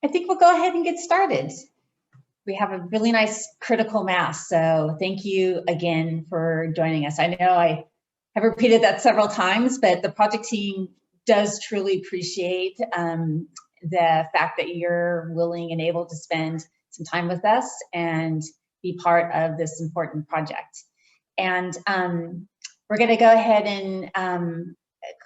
I think we'll go ahead and get started. We have a really nice critical mass, so thank you again for joining us. I know I have repeated that several times, but the project team does truly appreciate the fact that you're willing and able to spend some time with us and be part of this important project. And we're going to go ahead and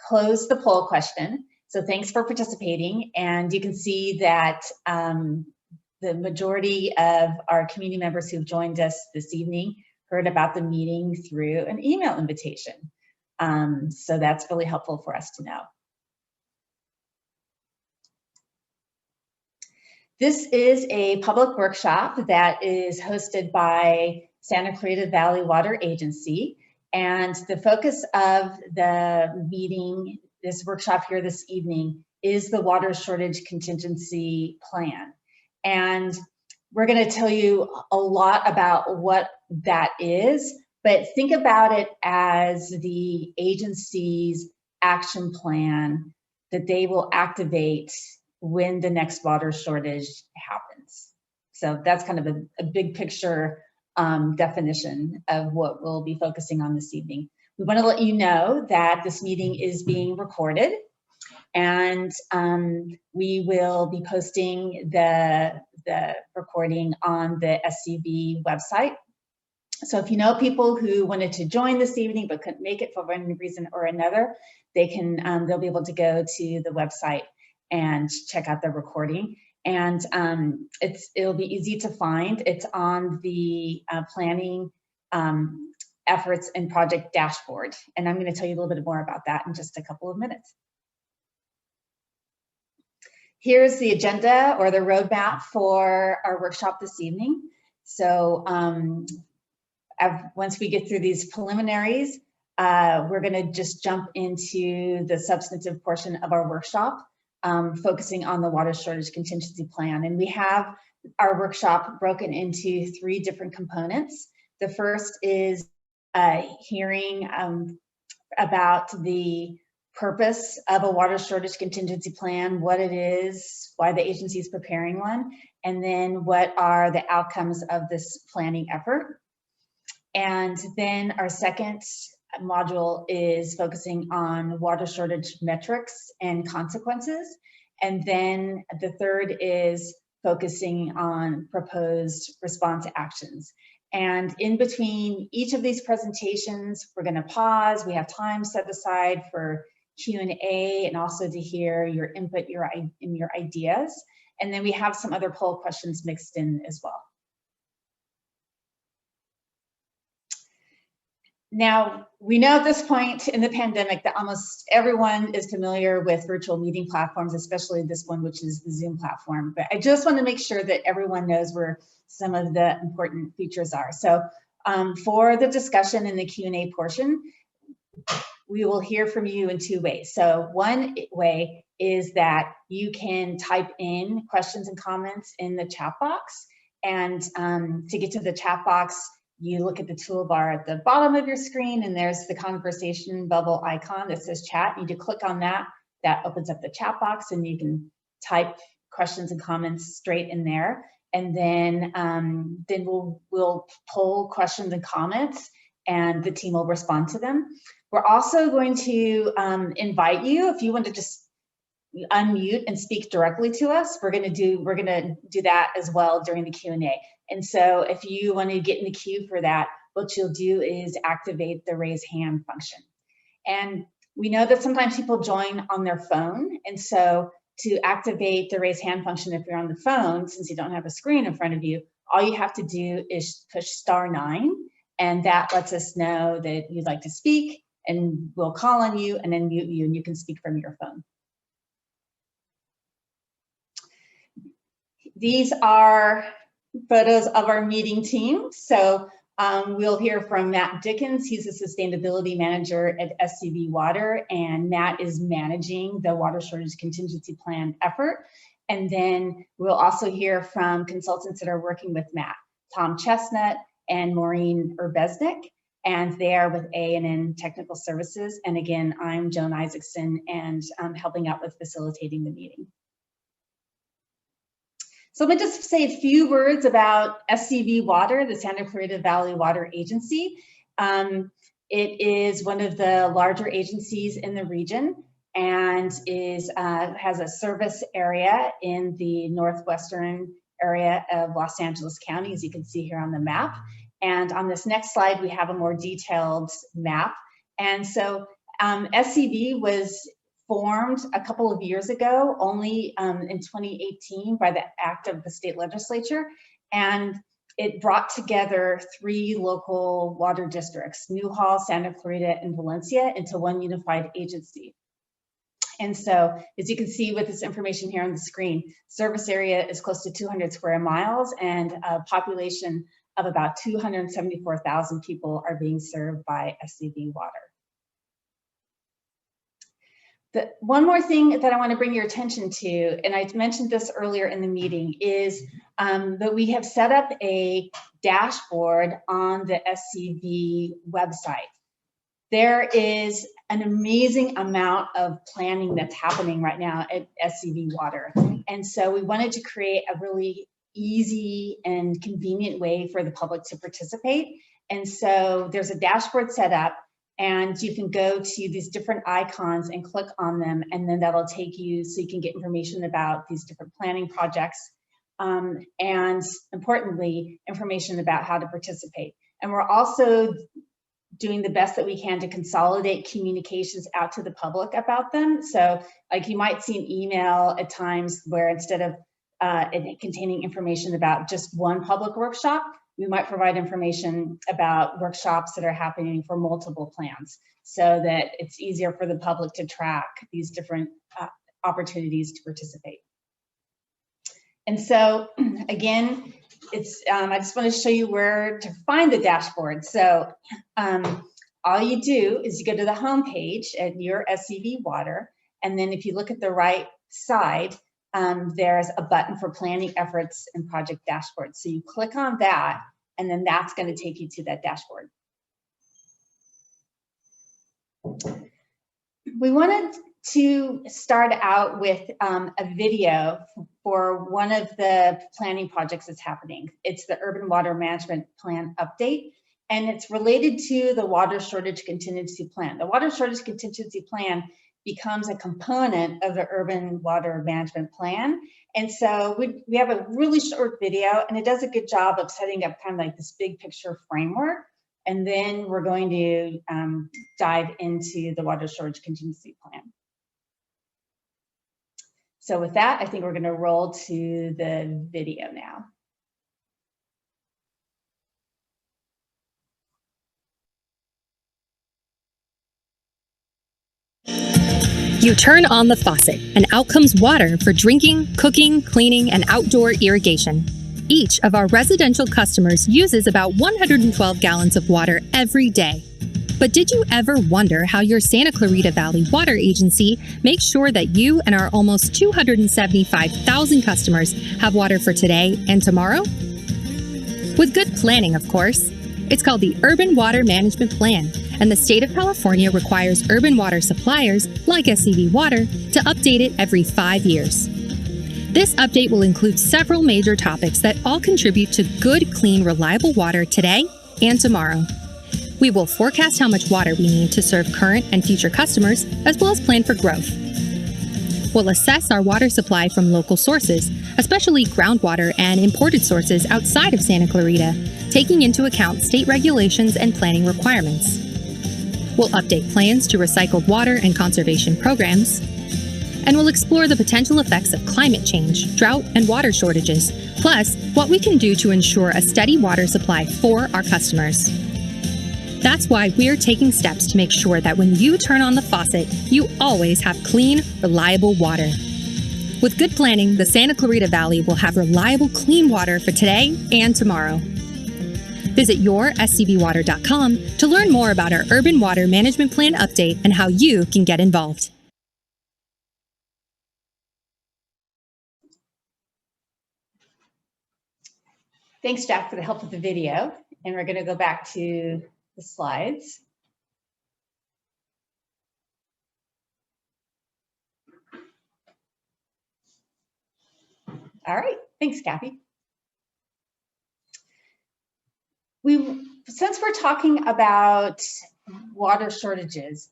close the poll question. So thanks for participating, and you can see that the majority of our community members who've joined us this evening heard about the meeting through an email invitation. So that's really helpful for us to know. This is a public workshop that is hosted by Santa Clarita Valley Water Agency, and the focus of the meeting, this workshop here this evening, is the Water Shortage Contingency Plan. And we're going to tell you a lot about what that is, but think about it as the agency's action plan that they will activate when the next water shortage happens. So that's kind of a big picture definition of what we'll be focusing on this evening. We want to let you know that this meeting is being recorded, and we will be posting the recording on the SCV website. So if you know people who wanted to join this evening but couldn't make it for one reason or another, they can they'll be able to go to the website and check out the recording. And it'll be easy to find. It's on the planning efforts and project dashboard. And I'm going to tell you a little bit more about that in just a couple of minutes. Here's the agenda or the roadmap for our workshop this evening. So once we get through these preliminaries, we're going to just jump into the substantive portion of our workshop, focusing on the Water Shortage Contingency Plan. And we have our workshop broken into 3 different components. The first is hearing about the purpose of a water shortage contingency plan, what it is, why the agency is preparing one, and then what are the outcomes of this planning effort. And then our second module is focusing on water shortage metrics and consequences. And then the third is focusing on proposed response actions. And in between each of these presentations, we're going to pause. We have time set aside for Q&A and also to hear your input, your ideas. And then we have some other poll questions mixed in as well. Now, we know at this point in the pandemic that almost everyone is familiar with virtual meeting platforms, especially this one, which is the Zoom platform. But I just want to make sure that everyone knows where some of the important features are. So for the discussion in the Q&A portion, we will hear from you in 2 ways. So one way is that you can type in questions and comments in the chat box. And to get to the chat box, you look at the toolbar at the bottom of your screen, and there's the conversation bubble icon that says chat. You need to click on that. That opens up the chat box, and you can type questions and comments straight in there. And then we'll poll questions and comments, and the team will respond to them. We're also going to invite you, if you want to just unmute and speak directly to us, we're gonna do that as well during the Q&A. And so if you want to get in the queue for that, what you'll do is activate the raise hand function. And we know that sometimes people join on their phone, and so to activate the raise hand function if you're on the phone, since you don't have a screen in front of you, all you have to do is push *9, and that lets us know that you'd like to speak, and we'll call on you and then mute you, and you can speak from your phone. These are photos of our meeting team. So we'll hear from Matt Dickens. He's a sustainability manager at SCV Water, and Matt is managing the Water Shortage Contingency Plan effort. And then we'll also hear from consultants that are working with Matt, Tom Chestnut and Maureen Urbesnik, and they are with A&N Technical Services. And again, I'm Joan Isaacson, and I'm helping out with facilitating the meeting. So I'm going to just say a few words about SCV Water, the Santa Clarita Valley Water Agency. It is one of the larger agencies in the region and has a service area in the northwestern area of Los Angeles County, as you can see here on the map. And on this next slide, we have a more detailed map. And so SCV was formed a couple of years ago, only in 2018 by the act of the state legislature. And it brought together 3 local water districts, Newhall, Santa Clarita, and Valencia, into one unified agency. And so, as you can see with this information here on the screen, service area is close to 200 square miles and a population of about 274,000 people are being served by SCV Water. One more thing that I want to bring your attention to, and I mentioned this earlier in the meeting, is that we have set up a dashboard on the SCV website. There is an amazing amount of planning that's happening right now at SCV Water. And so we wanted to create a really easy and convenient way for the public to participate. And so there's a dashboard set up, and you can go to these different icons and click on them, and then that'll take you so you can get information about these different planning projects, and importantly, information about how to participate. And we're also doing the best that we can to consolidate communications out to the public about them. So like you might see an email at times where instead of it containing information about just one public workshop, we might provide information about workshops that are happening for multiple plans so that it's easier for the public to track these different opportunities to participate. And so again, I just want to show you where to find the dashboard. So all you do is you go to the home page at your SCV Water, and then if you look at the right side, there's a button for planning efforts and project dashboard. So you click on that, and then that's going to take you to that dashboard. We wanted to start out with a video for one of the planning projects that's happening. It's the Urban Water Management Plan update, and it's related to the Water Shortage Contingency Plan. The Water Shortage Contingency Plan becomes a component of the Urban Water Management Plan. And so we have a really short video, and it does a good job of setting up kind of like this big picture framework. And then we're going to dive into the Water Shortage Contingency Plan. So with that, I think we're going to roll to the video now. You turn on the faucet, and out comes water for drinking, cooking, cleaning, and outdoor irrigation. Each of our residential customers uses about 112 gallons of water every day. But did you ever wonder how your Santa Clarita Valley Water Agency makes sure that you and our almost 275,000 customers have water for today and tomorrow? With good planning, of course. It's called the Urban Water Management Plan, and the state of California requires urban water suppliers, like SCV Water, to update it every 5 years. This update will include several major topics that all contribute to good, clean, reliable water today and tomorrow. We will forecast how much water we need to serve current and future customers, as well as plan for growth. We'll assess our water supply from local sources, especially groundwater and imported sources outside of Santa Clarita, taking into account state regulations and planning requirements. We'll update plans to recycled water and conservation programs. And we'll explore the potential effects of climate change, drought, and water shortages, plus what we can do to ensure a steady water supply for our customers. That's why we're taking steps to make sure that when you turn on the faucet, you always have clean, reliable water. With good planning, the Santa Clarita Valley will have reliable, clean water for today and tomorrow. Visit yourscvwater.com to learn more about our Urban Water Management Plan update and how you can get involved. Thanks, Jack, for the help with the video. And we're going to go back to the slides. All right, Thanks, Kathy. Since we're talking about water shortages,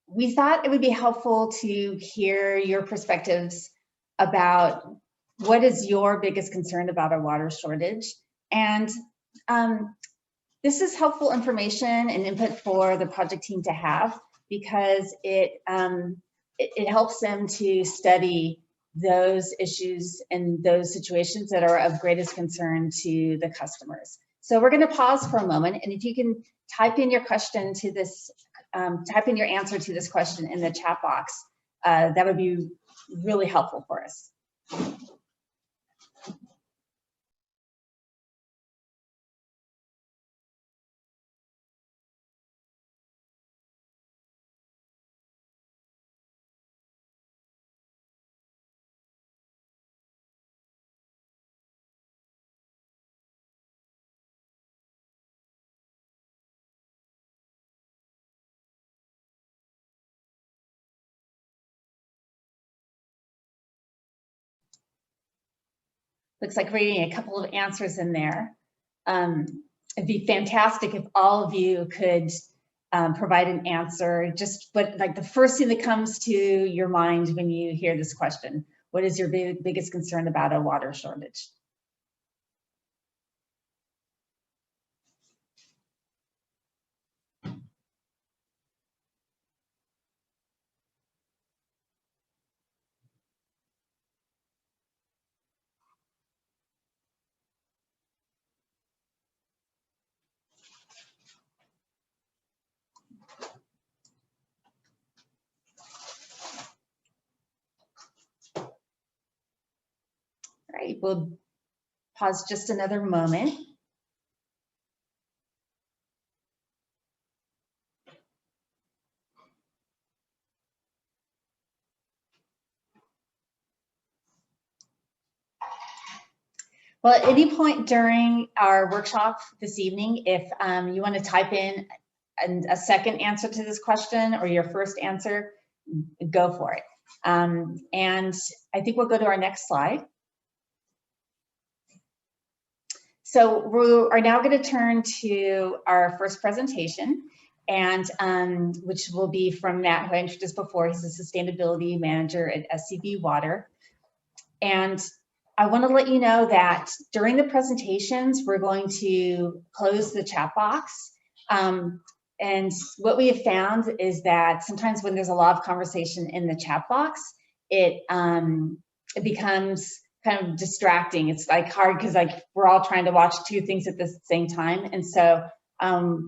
we thought it would be helpful to hear your perspectives about what is your biggest concern about a water shortage. And this is helpful information and input for the project team to have, because it helps them to study those issues and those situations that are of greatest concern to the customers. So we're going to pause for a moment, and if you can type in your question to this, type in your answer to this question in the chat box, that would be really helpful for us. Looks like we're getting a couple of answers in there. It'd be fantastic if all of you could provide an answer, just like the first thing that comes to your mind when you hear this question. What is your biggest concern about a water shortage? All right, we'll pause just another moment. Well, at any point during our workshop this evening, if you want to type in a second answer to this question or your first answer, go for it. And I think we'll go to our next slide. So we are now going to turn to our first presentation, and which will be from Matt, who I introduced before. He's a sustainability manager at SCV Water. And I want to let you know that during the presentations, we're going to close the chat box. And what we have found is that sometimes when there's a lot of conversation in the chat box, it becomes kind of distracting. It's like hard because like we're all trying to watch two things at the same time. And so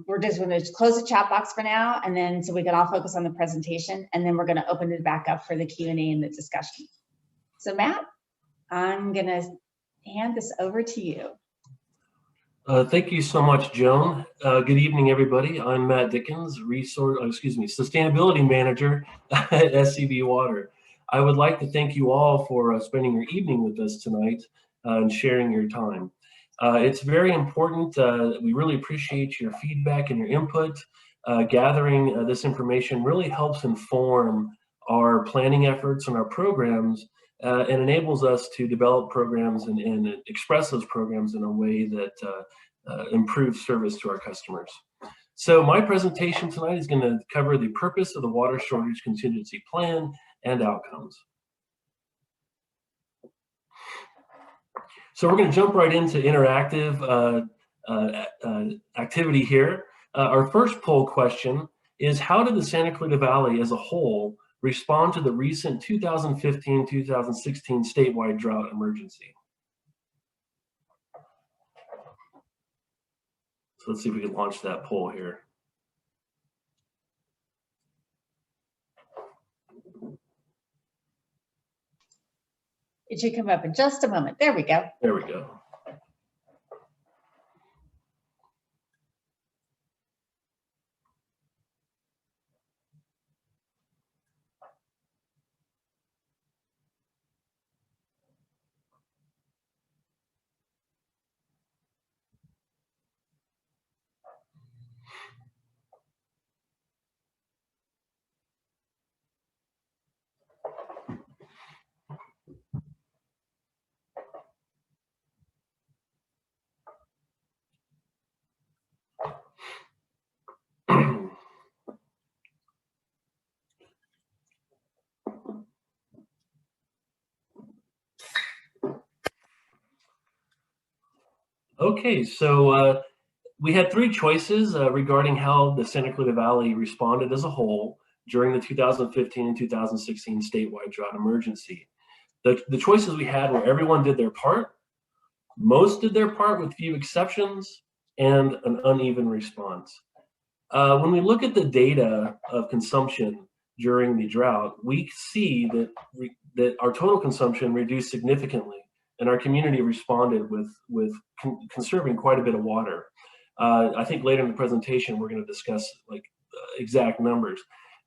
we're just going to close the chat box for now, and then so we can all focus on the presentation, and then we're going to open it back up for the Q&A and the discussion. So Matt, I'm going to hand this over to you. Thank you so much, Joan. Good evening, everybody. I'm Matt Dickens, Sustainability Manager at SCV Water. I would like to thank you all for spending your evening with us tonight and sharing your time. It's very important. We really appreciate your feedback and your input. Gathering this information really helps inform our planning efforts and our programs, and enables us to develop programs and express those programs in a way that improves service to our customers. So my presentation tonight is going to cover the purpose of the Water Shortage Contingency Plan and outcomes. So we're going to jump right into interactive activity here. Our first poll question is, how did the Santa Clarita Valley as a whole respond to the recent 2015-2016 statewide drought emergency? So let's see if we can launch that poll here. It should come up in just a moment. There we go. There we go. Okay, so we had three choices regarding how the Santa Clarita Valley responded as a whole during the 2015 and 2016 statewide drought emergency. The choices we had were everyone did their part, most did their part with few exceptions, and an uneven response. When we look at the data of consumption during the drought, we see that our total consumption reduced significantly, and our community responded with conserving quite a bit of water. I think later in the presentation, we're going to discuss exact numbers.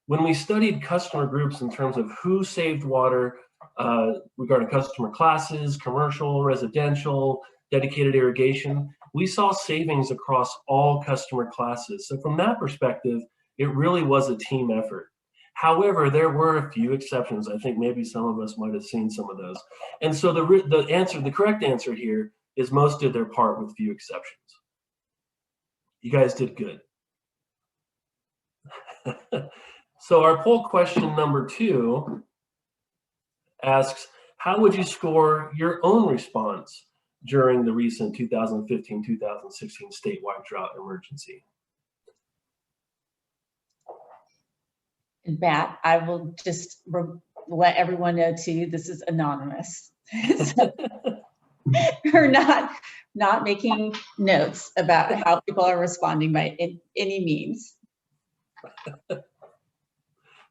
When we studied customer groups in terms of who saved water, regarding customer classes, commercial, residential, dedicated irrigation, we saw savings across all customer classes. So from that perspective, it really was a team effort. However, there were a few exceptions. I think maybe some of us might have seen some of those. And so the correct answer here is most did their part with few exceptions. You guys did good. So our poll question number 2 asks, how would you score your own response during the recent 2015-2016 statewide drought emergency? And Matt, I will just let everyone know too, this is anonymous. We're not making notes about how people are responding by any means.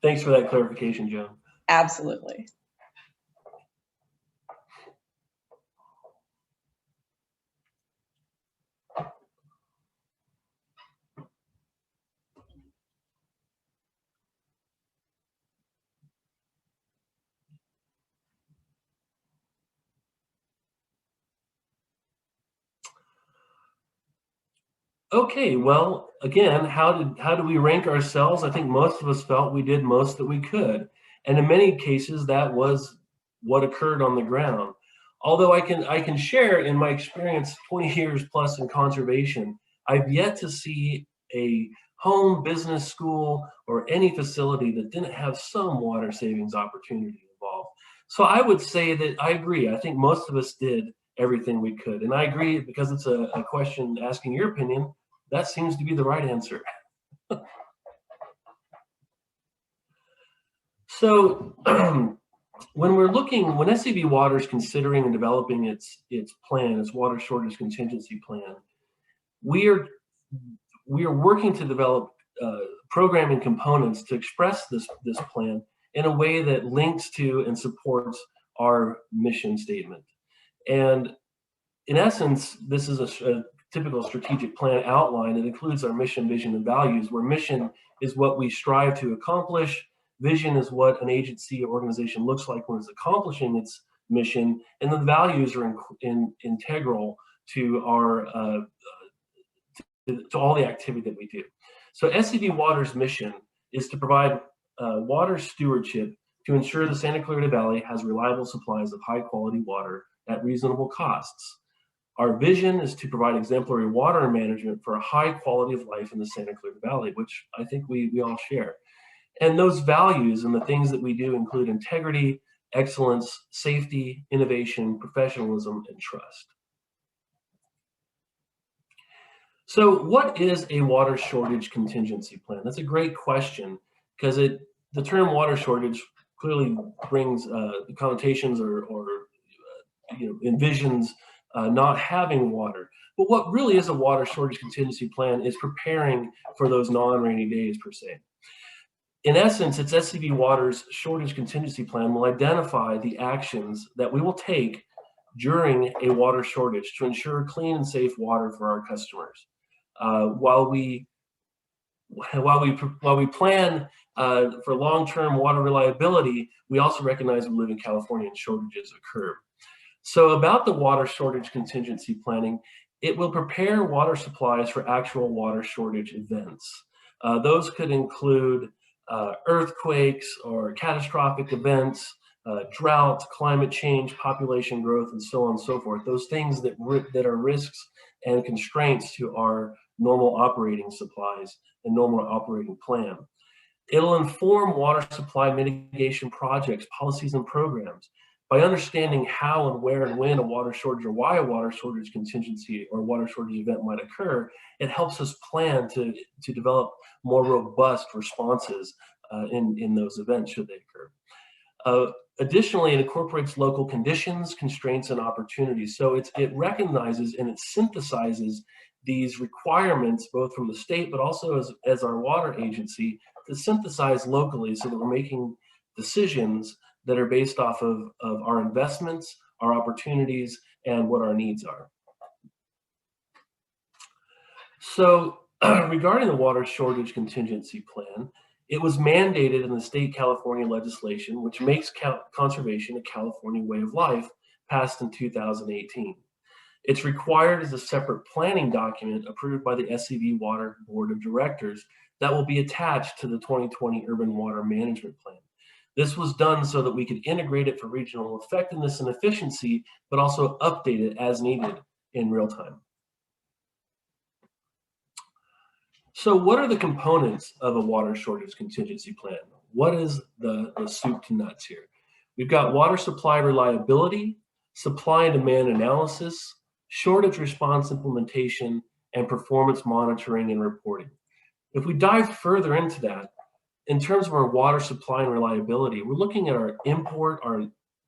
Thanks for that clarification, Joan. Absolutely. Okay, well, again, how do we rank ourselves? I think most of us felt we did most that we could. And in many cases, that was what occurred on the ground. Although I can share in my experience, 20 years plus in conservation, I've yet to see a home, business, school, or any facility that didn't have some water savings opportunity involved. So I would say that I agree. I think most of us did everything we could. And I agree, because it's a question asking your opinion, that seems to be the right answer. So when SCV Water is considering and developing its plan, its Water Shortage Contingency Plan, we are working to develop programming components to express this plan in a way that links to and supports our mission statement. And in essence, this is a typical strategic plan outline. It includes our mission, vision, and values, where mission is what we strive to accomplish, vision is what an agency or organization looks like when it's accomplishing its mission, and the values are integral to our to all the activity that we do. So SCV Water's mission is to provide water stewardship to ensure the Santa Clarita Valley has reliable supplies of high quality water at reasonable costs. Our vision is to provide exemplary water management for a high quality of life in the Santa Clarita Valley, which I think we all share. And those values and the things that we do include integrity, excellence, safety, innovation, professionalism, and trust. So what is a water shortage contingency plan? That's a great question, because the term water shortage clearly brings connotations or envisions not having water. But what really is a water shortage contingency plan is preparing for those non-rainy days per se. In essence, it's SCV Water's shortage contingency plan will identify the actions that we will take during a water shortage to ensure clean and safe water for our customers. While we plan for long-term water reliability, we also recognize we live in California and shortages occur. So about the water shortage contingency planning, it will prepare water supplies for actual water shortage events. Those could include earthquakes or catastrophic events, drought, climate change, population growth, and so on and so forth. Those things that are risks and constraints to our normal operating supplies and normal operating plan. It'll inform water supply mitigation projects, policies, and programs By understanding how and where and when a water shortage or why a water shortage contingency or water shortage event might occur, it helps us plan to develop more robust responses in those events should they occur. Additionally, it incorporates local conditions, constraints, and opportunities. So it recognizes and it synthesizes these requirements, both from the state, but also as our water agency, to synthesize locally so that we're making decisions that are based off of our investments, our opportunities, and what our needs are. So regarding the Water Shortage Contingency Plan, it was mandated in the state California legislation, which makes conservation a California way of life, passed in 2018. It's required as a separate planning document approved by the SCV Water Board of Directors that will be attached to the 2020 Urban Water Management Plan. This was done so that we could integrate it for regional effectiveness and efficiency, but also update it as needed in real time. So what are the components of a water shortage contingency plan? What is the soup to nuts here? We've got water supply reliability, supply and demand analysis, shortage response implementation, and performance monitoring and reporting. If we dive further into that, in terms of our water supply and reliability, we're looking at our import, our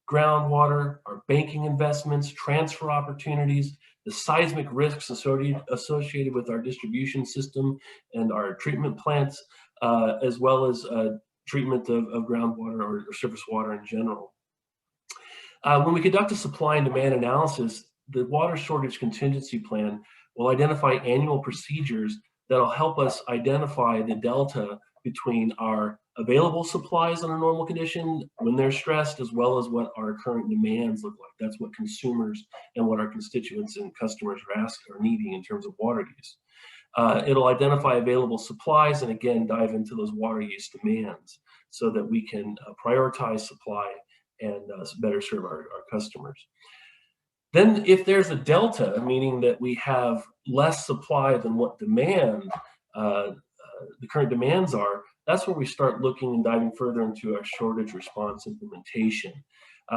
groundwater, our banking investments, transfer opportunities, the seismic risks associated with our distribution system and our treatment plants, as well as treatment of groundwater or surface water in general. When we conduct a supply and demand analysis, the Water Shortage Contingency Plan will identify annual procedures that'll help us identify the delta between our available supplies in a normal condition when they're stressed, as well as what our current demands look like. That's what consumers and what our constituents and customers are needing in terms of water use. It'll identify available supplies and again, dive into those water use demands so that we can prioritize supply and better serve our customers. Then if there's a delta, meaning that we have less supply than what demand, the current demands are, that's where we start looking and diving further into our shortage response implementation.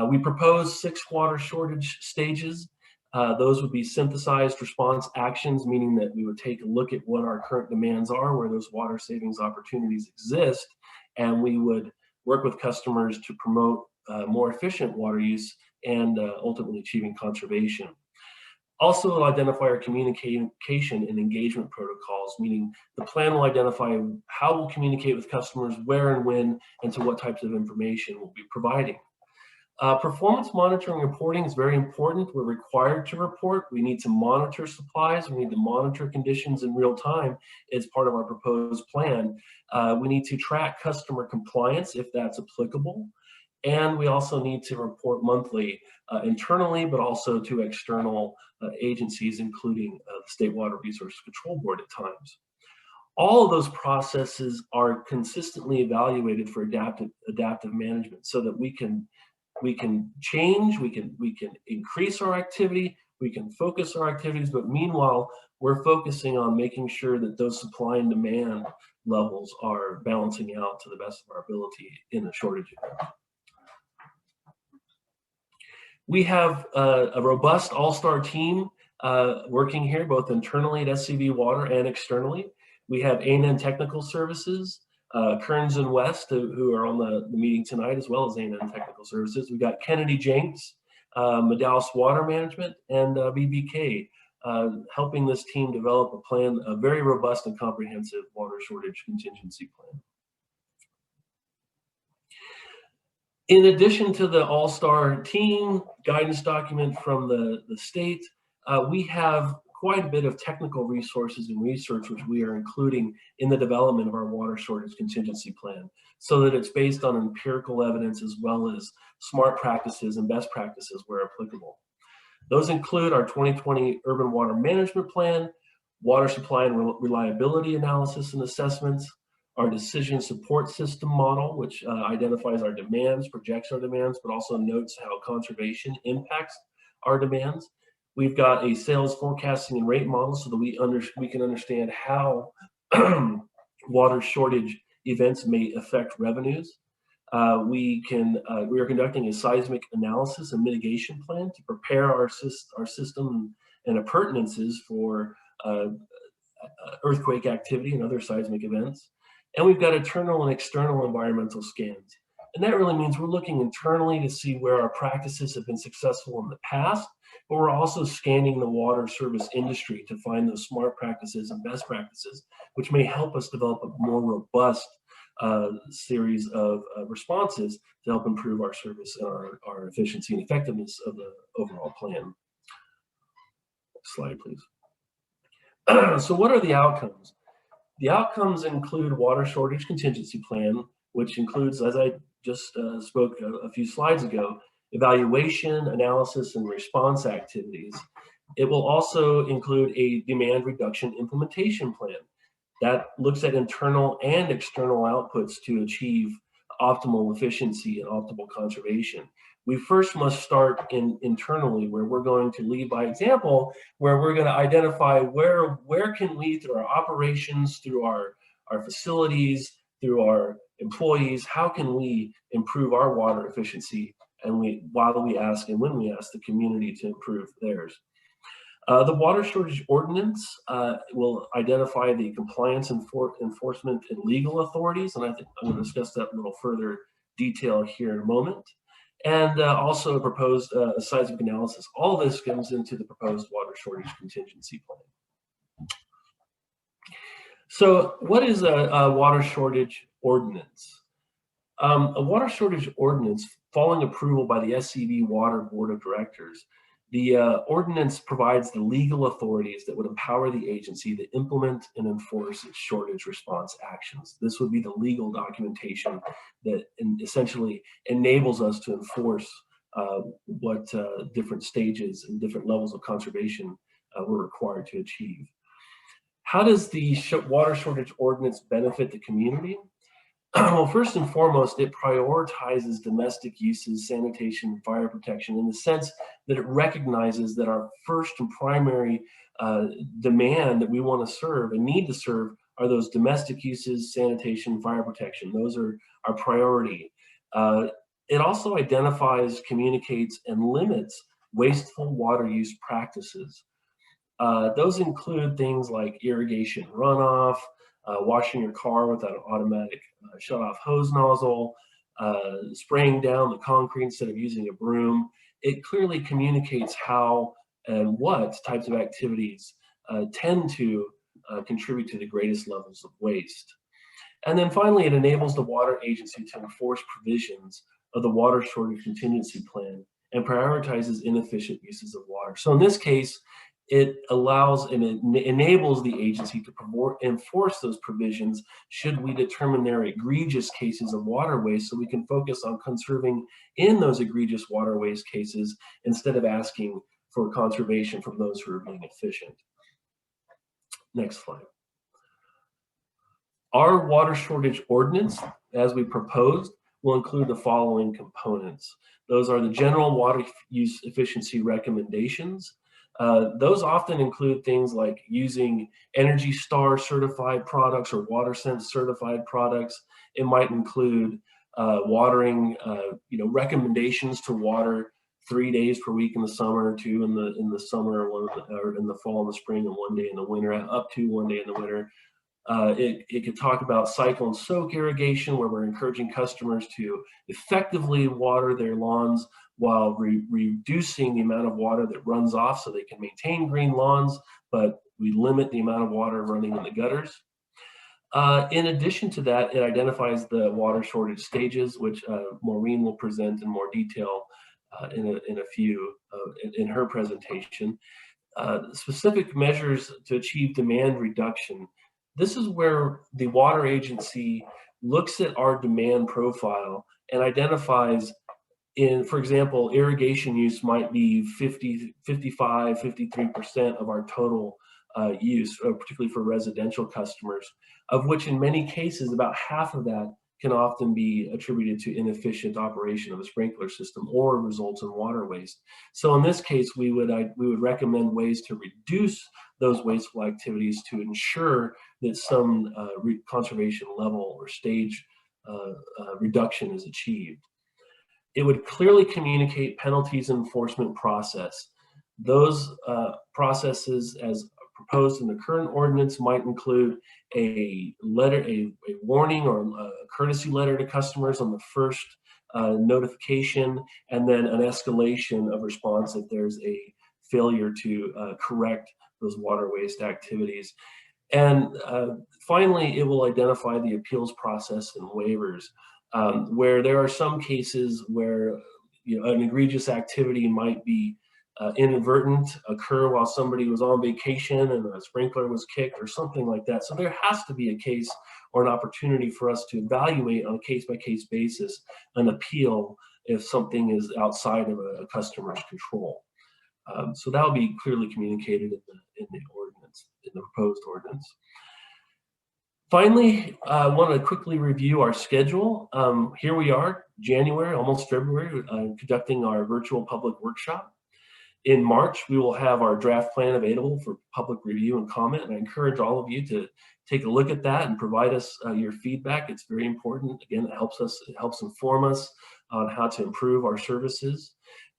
We propose 6 water shortage stages. Those would be synthesized response actions, meaning that we would take a look at what our current demands are, where those water savings opportunities exist, and we would work with customers to promote more efficient water use and ultimately achieving conservation. Also, it'll identify our communication and engagement protocols, meaning the plan will identify how we'll communicate with customers, where and when, and to what types of information we'll be providing. Performance monitoring and reporting is very important. We're required to report. We need to monitor supplies. We need to monitor conditions in real time as part of our proposed plan. We need to track customer compliance if that's applicable. And we also need to report monthly internally, but also to external agencies, including the State Water Resources Control Board at times. All of those processes are consistently evaluated for adaptive management so that we can change, we can increase our activity, we can focus our activities, but meanwhile, we're focusing on making sure that those supply and demand levels are balancing out to the best of our ability in a shortage event. We have a robust all-star team working here, both internally at SCV Water and externally. We have A&N Technical Services, Kearns and West, who are on the meeting tonight, as well as A&N Technical Services. We've got Kennedy Jenks, Medallis Water Management, and BBK, helping this team develop a plan, a very robust and comprehensive water shortage contingency plan. In addition to the all-star team guidance document from the state, we have quite a bit of technical resources and research which we are including in the development of our water shortage contingency plan, so that it's based on empirical evidence as well as smart practices and best practices where applicable. Those include our 2020 Urban Water Management Plan, water supply and reliability analysis and assessments, our decision support system model, which identifies our demands, projects our demands, but also notes how conservation impacts our demands. We've got a sales forecasting and rate model so that we can understand how water shortage events may affect revenues. We are conducting a seismic analysis and mitigation plan to prepare our system and appurtenances for earthquake activity and other seismic events. And we've got internal and external environmental scans. And that really means we're looking internally to see where our practices have been successful in the past, but we're also scanning the water service industry to find those smart practices and best practices, which may help us develop a more robust series of responses to help improve our service and our efficiency and effectiveness of the overall plan. Slide, please. So what are the outcomes? The outcomes include Water Shortage Contingency Plan, which includes, as I just spoke a few slides ago, evaluation, analysis, and response activities. It will also include a demand reduction implementation plan that looks at internal and external outputs to achieve optimal efficiency and optimal conservation. We first must start internally, where we're going to lead by example, where we're going to identify where can we, through our operations, through our facilities, through our employees, how can we improve our water efficiency, and while we ask and when we ask the community to improve theirs. The Water Shortage Ordinance will identify the compliance enforcement and legal authorities, and I think I'm going to discuss that in a little further detail here in a moment. And also a proposed seismic analysis. All this comes into the proposed Water Shortage Contingency Plan. So what is a Water Shortage Ordinance? A Water Shortage Ordinance, following approval by the SCV Water Board of Directors, the ordinance provides the legal authorities that would empower the agency to implement and enforce its shortage response actions. This would be the legal documentation that essentially enables us to enforce what different stages and different levels of conservation we're required to achieve. How does the Water Shortage Ordinance benefit the community? Well, first and foremost, it prioritizes domestic uses, sanitation, fire protection, in the sense that it recognizes that our first and primary demand that we want to serve and need to serve are those domestic uses, sanitation, fire protection. Those are our priority. It also identifies, communicates, and limits wasteful water use practices. Those include things like irrigation runoff, washing your car with an automatic shut-off hose nozzle, spraying down the concrete instead of using a broom. It clearly communicates how and what types of activities tend to contribute to the greatest levels of waste. And then finally, it enables the water agency to enforce provisions of the Water Shortage Contingency Plan and prioritizes inefficient uses of water. So in this case, it allows and it enables the agency to enforce those provisions should we determine there are egregious cases of water waste, so we can focus on conserving in those egregious water waste cases instead of asking for conservation from those who are being efficient. Next slide. Our water shortage ordinance, as we proposed, will include the following components. Those are the general water use efficiency recommendations. Those often include things like using Energy Star certified products or WaterSense certified products. It might include watering, recommendations to water 3 days per week in the summer, 2 in the summer, or in the fall and the spring, and 1 day in the winter, up to 1 day in the winter. It could talk about cycle and soak irrigation, where we're encouraging customers to effectively water their lawns while reducing the amount of water that runs off so they can maintain green lawns, but we limit the amount of water running in the gutters. In addition to that, it identifies the water shortage stages, which Maureen will present in more detail in her presentation. Specific measures to achieve demand reduction. This is where the water agency looks at our demand profile and identifies, for example, irrigation use might be 50, 55, 53% of our total use, particularly for residential customers, of which in many cases, about half of that can often be attributed to inefficient operation of a sprinkler system or results in water waste. So in this case, we would recommend ways to reduce those wasteful activities to ensure that some conservation level or stage reduction is achieved. It would clearly communicate penalties and enforcement process. Those processes as proposed in the current ordinance might include a letter, a warning or a courtesy letter to customers on the first notification, and then an escalation of response if there's a failure to correct those water waste activities. And finally, it will identify the appeals process and waivers, where there are some cases where an egregious activity might be inadvertent, occur while somebody was on vacation and a sprinkler was kicked or something like that. So there has to be a case or an opportunity for us to evaluate on a case-by-case basis an appeal if something is outside of a customer's control. So that will be clearly communicated in the ordinance, in the proposed ordinance. Finally, I want to quickly review our schedule. Here we are, January, almost February, conducting our virtual public workshop. In March, we will have our draft plan available for public review and comment, and I encourage all of you to take a look at that and provide us your feedback. It's very important. Again, it helps inform us on how to improve our services.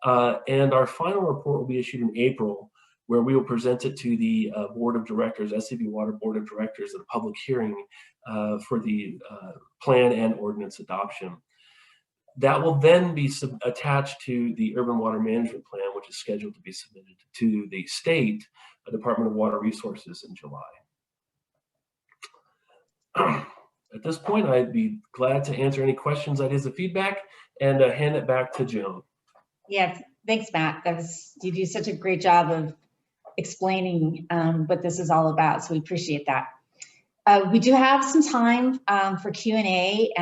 And our final report will be issued in April, where we will present it to the Board of Directors, SCV Water Board of Directors, at a public hearing for the plan and ordinance adoption. That will then be attached to the Urban Water Management Plan, which is scheduled to be submitted to the state Department of Water Resources in July. At this point, I'd be glad to answer any questions, ideas, or feedback, and hand it back to Joan. Yeah, thanks, Matt. You do such a great job of explaining what this is all about, so we appreciate that. We do have some time for Q&A.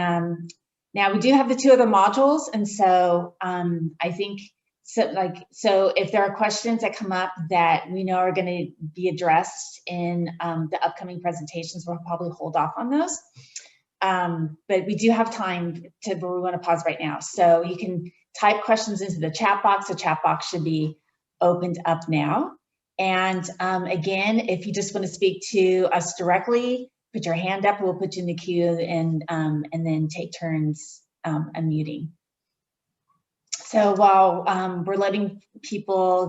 Now we do have the two other modules, and so I think so if there are questions that come up that we know are going to be addressed in the upcoming presentations, we'll probably hold off on those. But we do have time but we want to pause right now. So you can type questions into the chat box. The chat box should be opened up now. And again, if you just want to speak to us directly, put your hand up, we'll put you in the queue and then take turns unmuting. So while we're giving people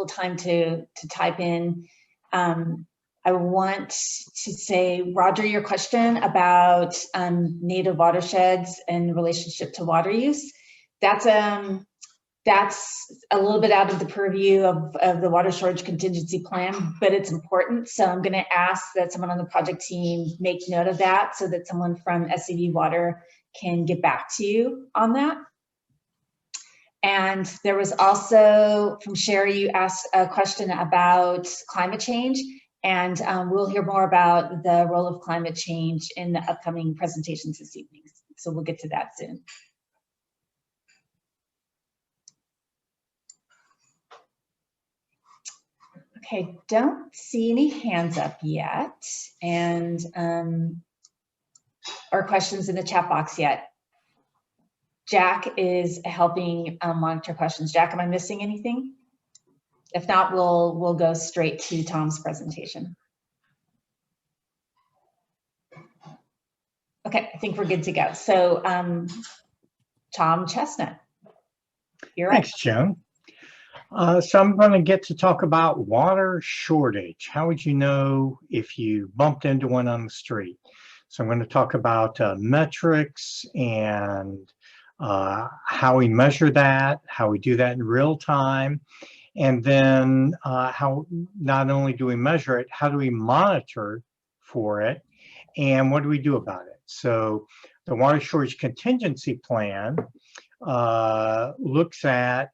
time to type in, I want to say, Roger, your question about native watersheds and relationship to water use, that's a little bit out of the purview of the Water Shortage Contingency Plan, but it's important. So I'm going to ask that someone on the project team make note of that so that someone from SCV Water can get back to you on that. And there was also, from Sherry, you asked a question about climate change, and we'll hear more about the role of climate change in the upcoming presentations this evening. So we'll get to that soon. Okay, don't see any hands up yet, and or questions in the chat box yet. Jack is helping monitor questions. Jack, am I missing anything? If not, we'll go straight to Tom's presentation. Okay, I think we're good to go. So, Tom Chestnut, you're right. Thanks, Joan. So I'm going to get to talk about water shortage. How would you know if you bumped into one on the street? So I'm going to talk about metrics and how we measure that, how we do that in real time, and then how not only do we measure it, how do we monitor for it, and what do we do about it? So the Water Shortage Contingency Plan looks at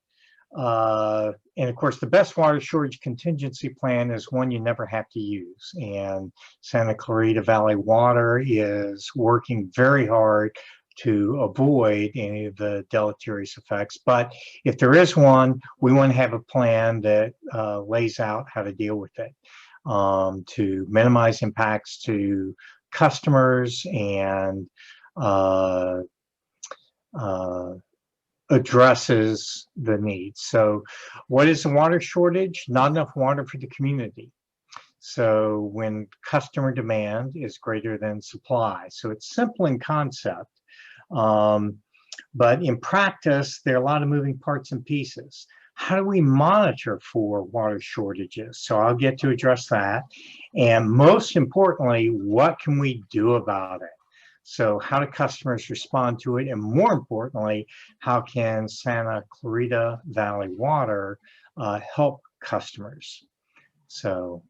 and of course, the best water shortage contingency plan is one you never have to use. And Santa Clarita Valley Water is working very hard to avoid any of the deleterious effects. But if there is one, we want to have a plan that lays out how to deal with it to minimize impacts to customers and addresses the needs. So what is the water shortage? Not enough water for the community. So when customer demand is greater than supply. So it's simple in concept, But in practice, there are a lot of moving parts and pieces. How do we monitor for water shortages? So I'll get to address that. And most importantly, what can we do about it? So how do customers respond to it? And more importantly, how can Santa Clarita Valley Water help customers? So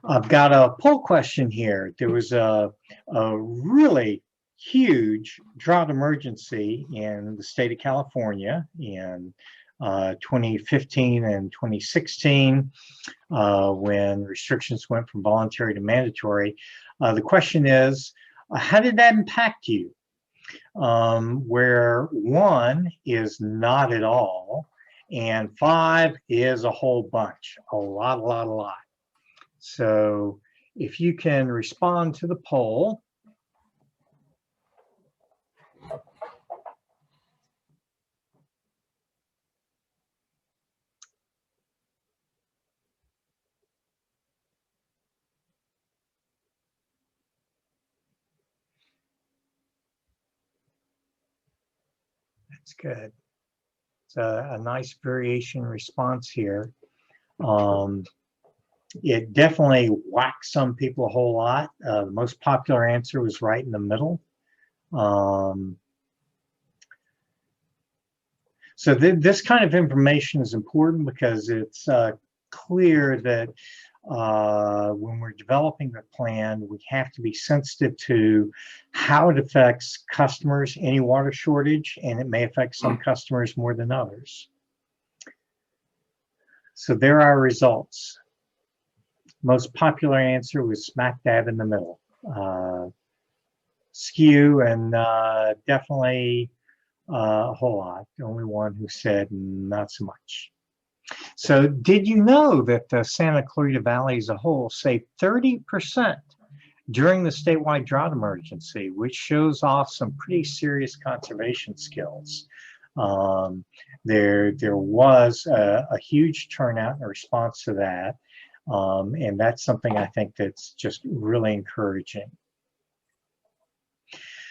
I've got a poll question here. There was a really huge drought emergency in the state of California in 2015 and 2016 when restrictions went from voluntary to mandatory. The question is, how did that impact you? Where 1 is not at all, and 5 is a whole bunch, a lot. So if you can respond to the poll. That's good. It's a nice variation response here. It definitely whacked some people a whole lot. The most popular answer was right in the middle. So this kind of information is important because it's clear that when we're developing the plan, we have to be sensitive to how it affects customers, any water shortage, and it may affect some customers more than others. So there are results. Most popular answer was smack dab in the middle. Skew and definitely a whole lot. The only one who said not so much. So did you know that the Santa Clarita Valley as a whole saved 30% during the statewide drought emergency, which shows off some pretty serious conservation skills? There was a huge turnout in response to that. And that's something I think that's just really encouraging.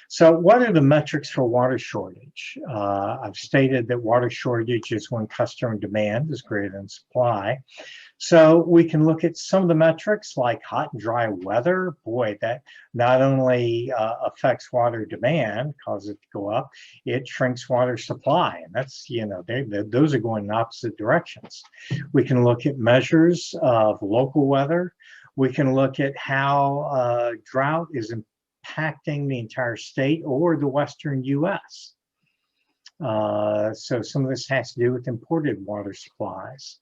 So what are the metrics for water shortage? I've stated that water shortage is when customer demand is greater than supply. So we can look at some of the metrics like hot and dry weather. Boy, that not only affects water demand, causes it to go up, it shrinks water supply. And that's, you know, those are going in opposite directions. We can look at measures of local weather. We can look at how drought is impacting the entire state or the Western US. So some of this has to do with imported water supplies.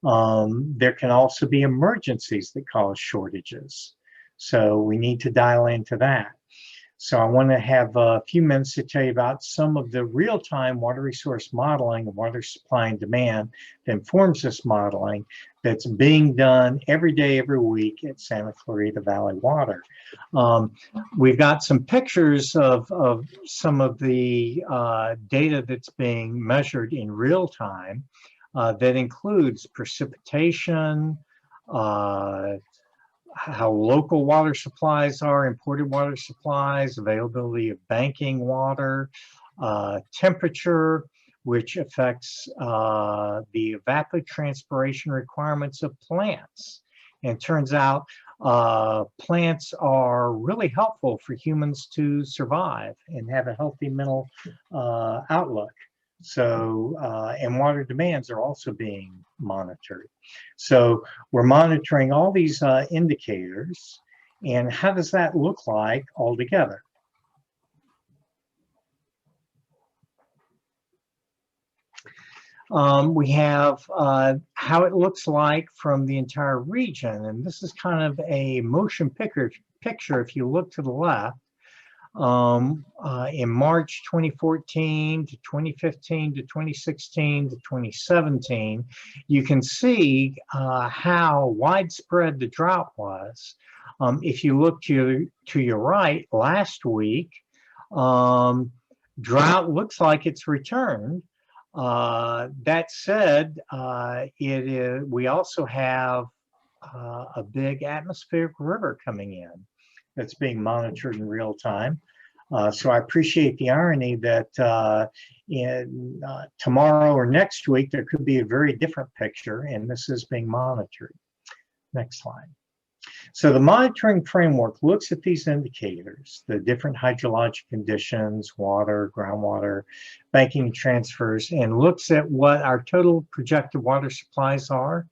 There can also be emergencies that cause shortages. So we need to dial into that. So I want to have a few minutes to tell you about some of the real-time water resource modeling and water supply and demand that informs this modeling that's being done every day, every week at Santa Clarita Valley Water. We've got some pictures of some of the data that's being measured in real time that includes precipitation, how local water supplies are, imported water supplies, availability of banking water, temperature, which affects the evapotranspiration requirements of plants. And it turns out plants are really helpful for humans to survive and have a healthy mental outlook. So, and water demands are also being monitored. So we're monitoring all these indicators, and how does that look like altogether? We have how it looks like from the entire region, and this is kind of a motion picture if you look to the left. In March 2014 to 2015 to 2016 to 2017, you can see how widespread the drought was. If you look to your right, last week, drought looks like it's returned. That said, we also have a big atmospheric river coming in that's being monitored in real time. So I appreciate the irony that tomorrow or next week, there could be a very different picture, and this is being monitored. Next slide. So the monitoring framework looks at these indicators, the different hydrologic conditions, water, groundwater, banking transfers, and looks at what our total projected water supplies are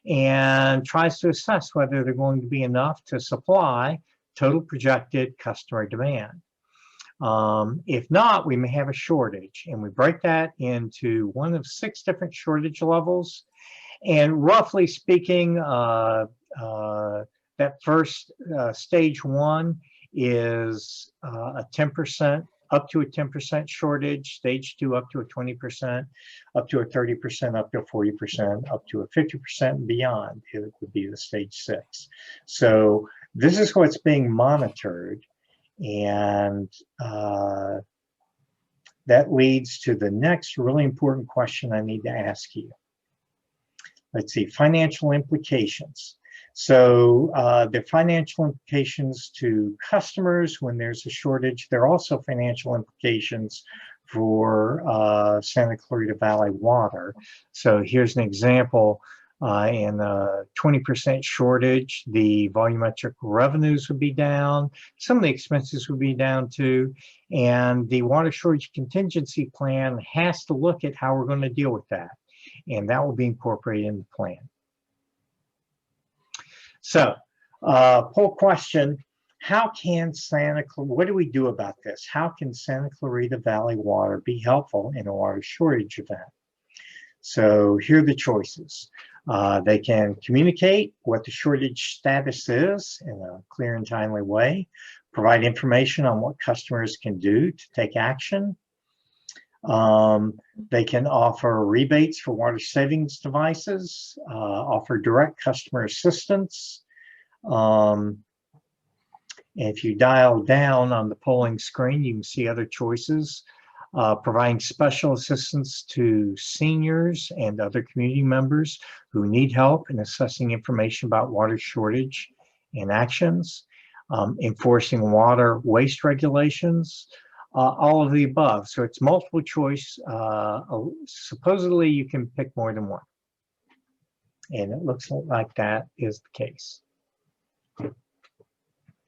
and tries to assess whether they're going to be enough to supply total projected customer demand. If not, we may have a shortage, and we break that into one of 6 different shortage levels. And roughly speaking, that first stage 1 is a 10%, up to a 10% shortage, stage 2 up to a 20%, up to a 30%, up to a 40%, up to a 50% and beyond. It would be the stage 6. So this is what's being monitored, and that leads to the next really important question I need to ask you. Let's see, financial implications. So the financial implications to customers when there's a shortage. There are also financial implications for Santa Clarita Valley Water. So here's an example. In a 20% shortage, the volumetric revenues would be down. Some of the expenses would be down too. And the Water Shortage Contingency Plan has to look at how we're going to deal with that. And that will be incorporated in the plan. So, poll question, how can what do we do about this? How can Santa Clarita Valley Water be helpful in a water shortage event? So here are the choices. They can communicate what the shortage status is in a clear and timely way, provide information on what customers can do to take action. They can offer rebates for water savings devices, offer direct customer assistance. And if you dial down on the polling screen, you can see other choices. Providing special assistance to seniors and other community members who need help in assessing information about water shortage and actions, enforcing water waste regulations, all of the above. So it's multiple choice. Supposedly you can pick more than one. And it looks like that is the case.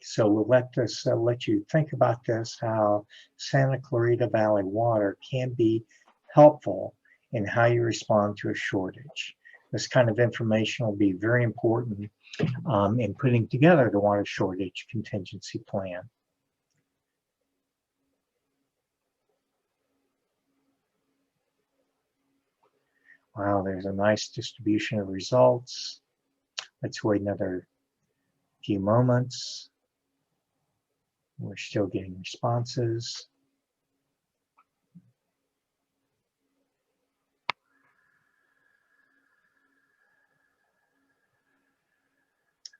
So we'll let you think about this, how Santa Clarita Valley Water can be helpful in how you respond to a shortage. This kind of information will be very important in putting together the Water Shortage Contingency Plan. Wow, there's a nice distribution of results. Let's wait another few moments. We're still getting responses.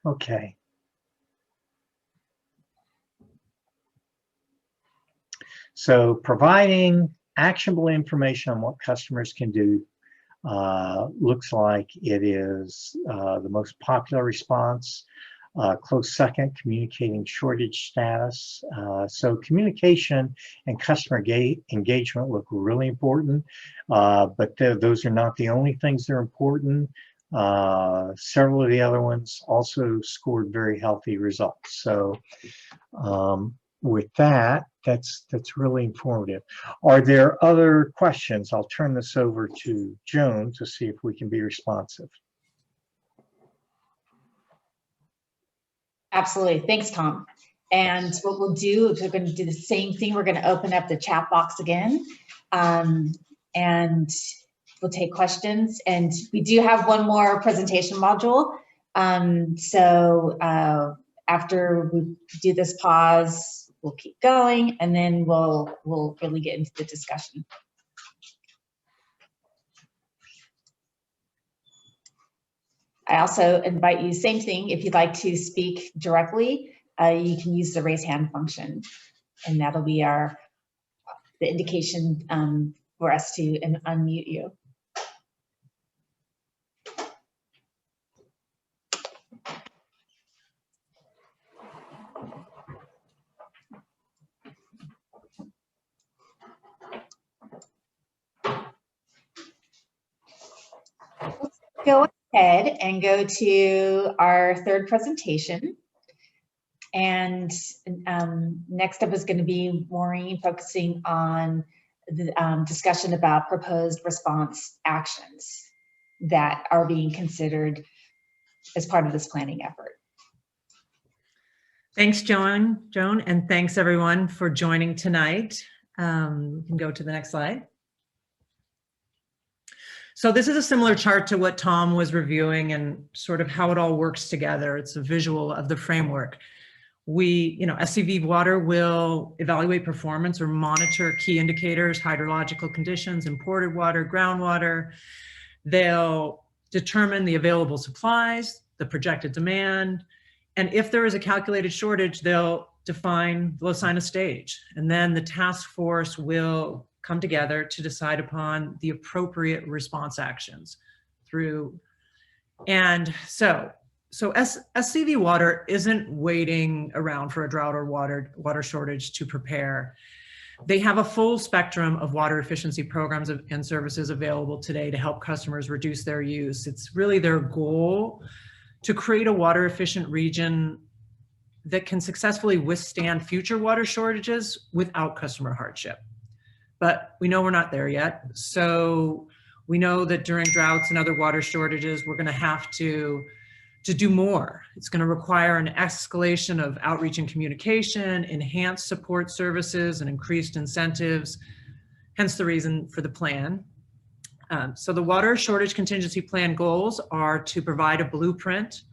Okay. So providing actionable information on what customers can do looks like it is the most popular response. Close second, communicating shortage status. So communication and customer engagement look really important, but those are not the only things that are important. Several of the other ones also scored very healthy results. So with that, that's really informative. Are there other questions? I'll turn this over to Joan to see if we can be responsive. Absolutely. Thanks, Tom. And what we'll do is we're going to do the same thing. We're going to open up the chat box again, and we'll take questions. And we do have one more presentation module. So after we do this pause, we'll keep going, and then we'll really get into the discussion. I also invite you, same thing, if you'd like to speak directly, you can use the raise hand function, and that'll be the indication for us to unmute you. Let's go ahead and go to our third presentation. And next up is going to be Maureen focusing on the discussion about proposed response actions that are being considered as part of this planning effort. Thanks, Joan, and thanks everyone for joining tonight. We can go to the next slide. So this is a similar chart to what Tom was reviewing and sort of how it all works together. It's a visual of the framework. SCV Water will evaluate performance or monitor key indicators, hydrological conditions, imported water, groundwater. They'll determine the available supplies, the projected demand, and if there is a calculated shortage, they'll assign a stage. And then the task force will come together to decide upon the appropriate response actions through. And so SCV Water isn't waiting around for a drought or water shortage to prepare. They have a full spectrum of water efficiency programs and services available today to help customers reduce their use. It's really their goal to create a water efficient region that can successfully withstand future water shortages without customer hardship. But we know we're not there yet. So we know that during droughts and other water shortages, we're going to have to do more. It's going to require an escalation of outreach and communication, enhanced support services, and increased incentives, hence the reason for the plan. So the Water Shortage Contingency Plan goals are to provide a blueprint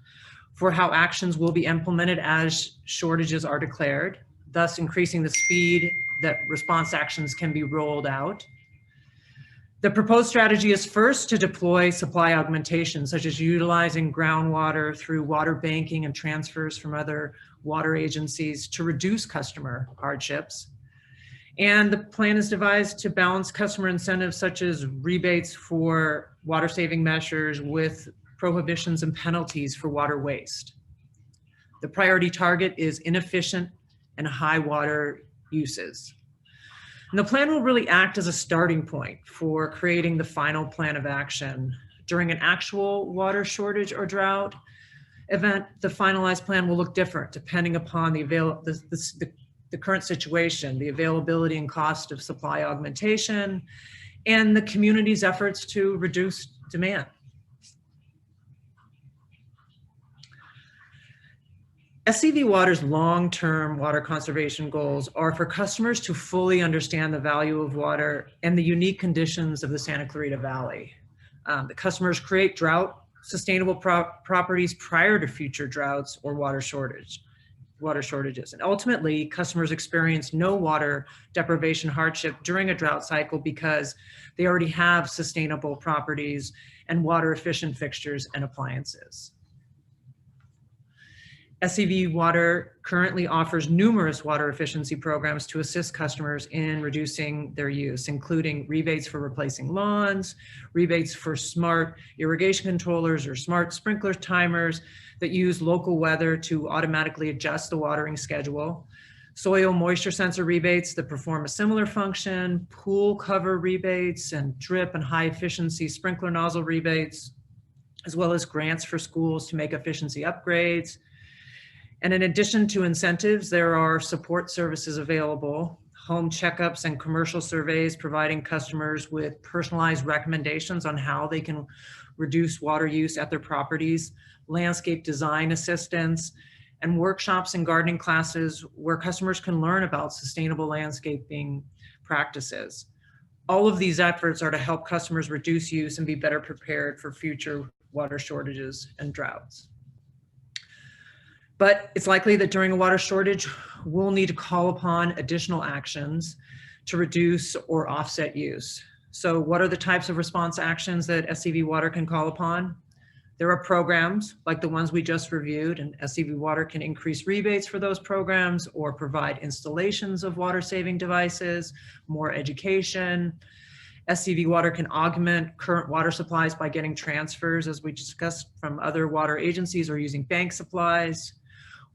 for how actions will be implemented as shortages are declared, thus increasing the speed that response actions can be rolled out. The proposed strategy is first to deploy supply augmentation, such as utilizing groundwater through water banking and transfers from other water agencies to reduce customer hardships. And the plan is devised to balance customer incentives such as rebates for water saving measures with prohibitions and penalties for water waste. The priority target is inefficient and high water uses. And the plan will really act as a starting point for creating the final plan of action. During an actual water shortage or drought event, the finalized plan will look different depending upon the current situation, the availability and cost of supply augmentation, and the community's efforts to reduce demand. SCV Water's long-term water conservation goals are for customers to fully understand the value of water and the unique conditions of the Santa Clarita Valley. The customers create drought sustainable properties prior to future droughts or water shortages. And ultimately, customers experience no water deprivation hardship during a drought cycle because they already have sustainable properties and water efficient fixtures and appliances. SCV Water currently offers numerous water efficiency programs to assist customers in reducing their use, including rebates for replacing lawns, rebates for smart irrigation controllers or smart sprinkler timers that use local weather to automatically adjust the watering schedule, soil moisture sensor rebates that perform a similar function, pool cover rebates, and drip and high efficiency sprinkler nozzle rebates, as well as grants for schools to make efficiency upgrades. And in addition to incentives, there are support services available, home checkups and commercial surveys providing customers with personalized recommendations on how they can reduce water use at their properties, landscape design assistance, and workshops and gardening classes where customers can learn about sustainable landscaping practices. All of these efforts are to help customers reduce use and be better prepared for future water shortages and droughts. But it's likely that during a water shortage, we'll need to call upon additional actions to reduce or offset use. So what are the types of response actions that SCV Water can call upon? There are programs like the ones we just reviewed, and SCV Water can increase rebates for those programs or provide installations of water saving devices, more education. SCV Water can augment current water supplies by getting transfers, as we discussed, from other water agencies or using bank supplies.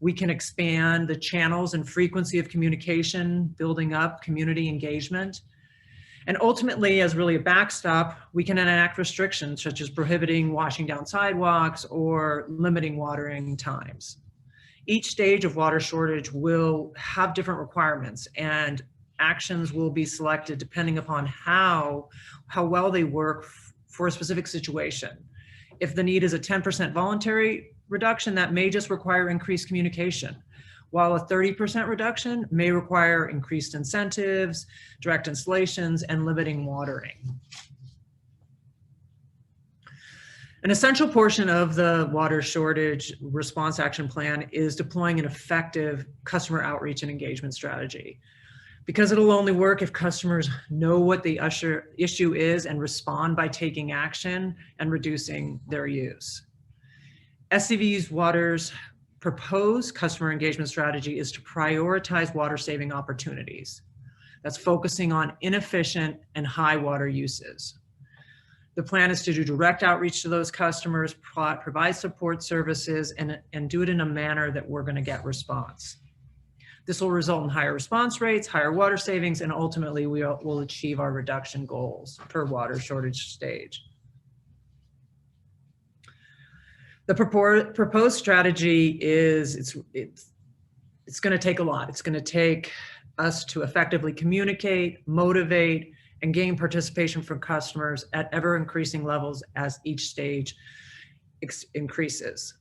We can expand the channels and frequency of communication, building up community engagement. And ultimately, as really a backstop, we can enact restrictions such as prohibiting washing down sidewalks or limiting watering times. Each stage of water shortage will have different requirements, and actions will be selected depending upon how well they work for a specific situation. If the need is a 10% voluntary reduction, that may just require increased communication, while a 30% reduction may require increased incentives, direct installations, and limiting watering. An essential portion of the water shortage response action plan is deploying an effective customer outreach and engagement strategy, because it'll only work if customers know what the issue is and respond by taking action and reducing their use. SCV Water's proposed customer engagement strategy is to prioritize water saving opportunities. That's focusing on inefficient and high water uses. The plan is to do direct outreach to those customers, provide support services, and do it in a manner that we're going to get response. This will result in higher response rates, higher water savings, and ultimately we will achieve our reduction goals per water shortage stage. The proposed strategy is, it's going to take a lot. It's going to take us to effectively communicate, motivate, and gain participation from customers at ever increasing levels as each stage increases.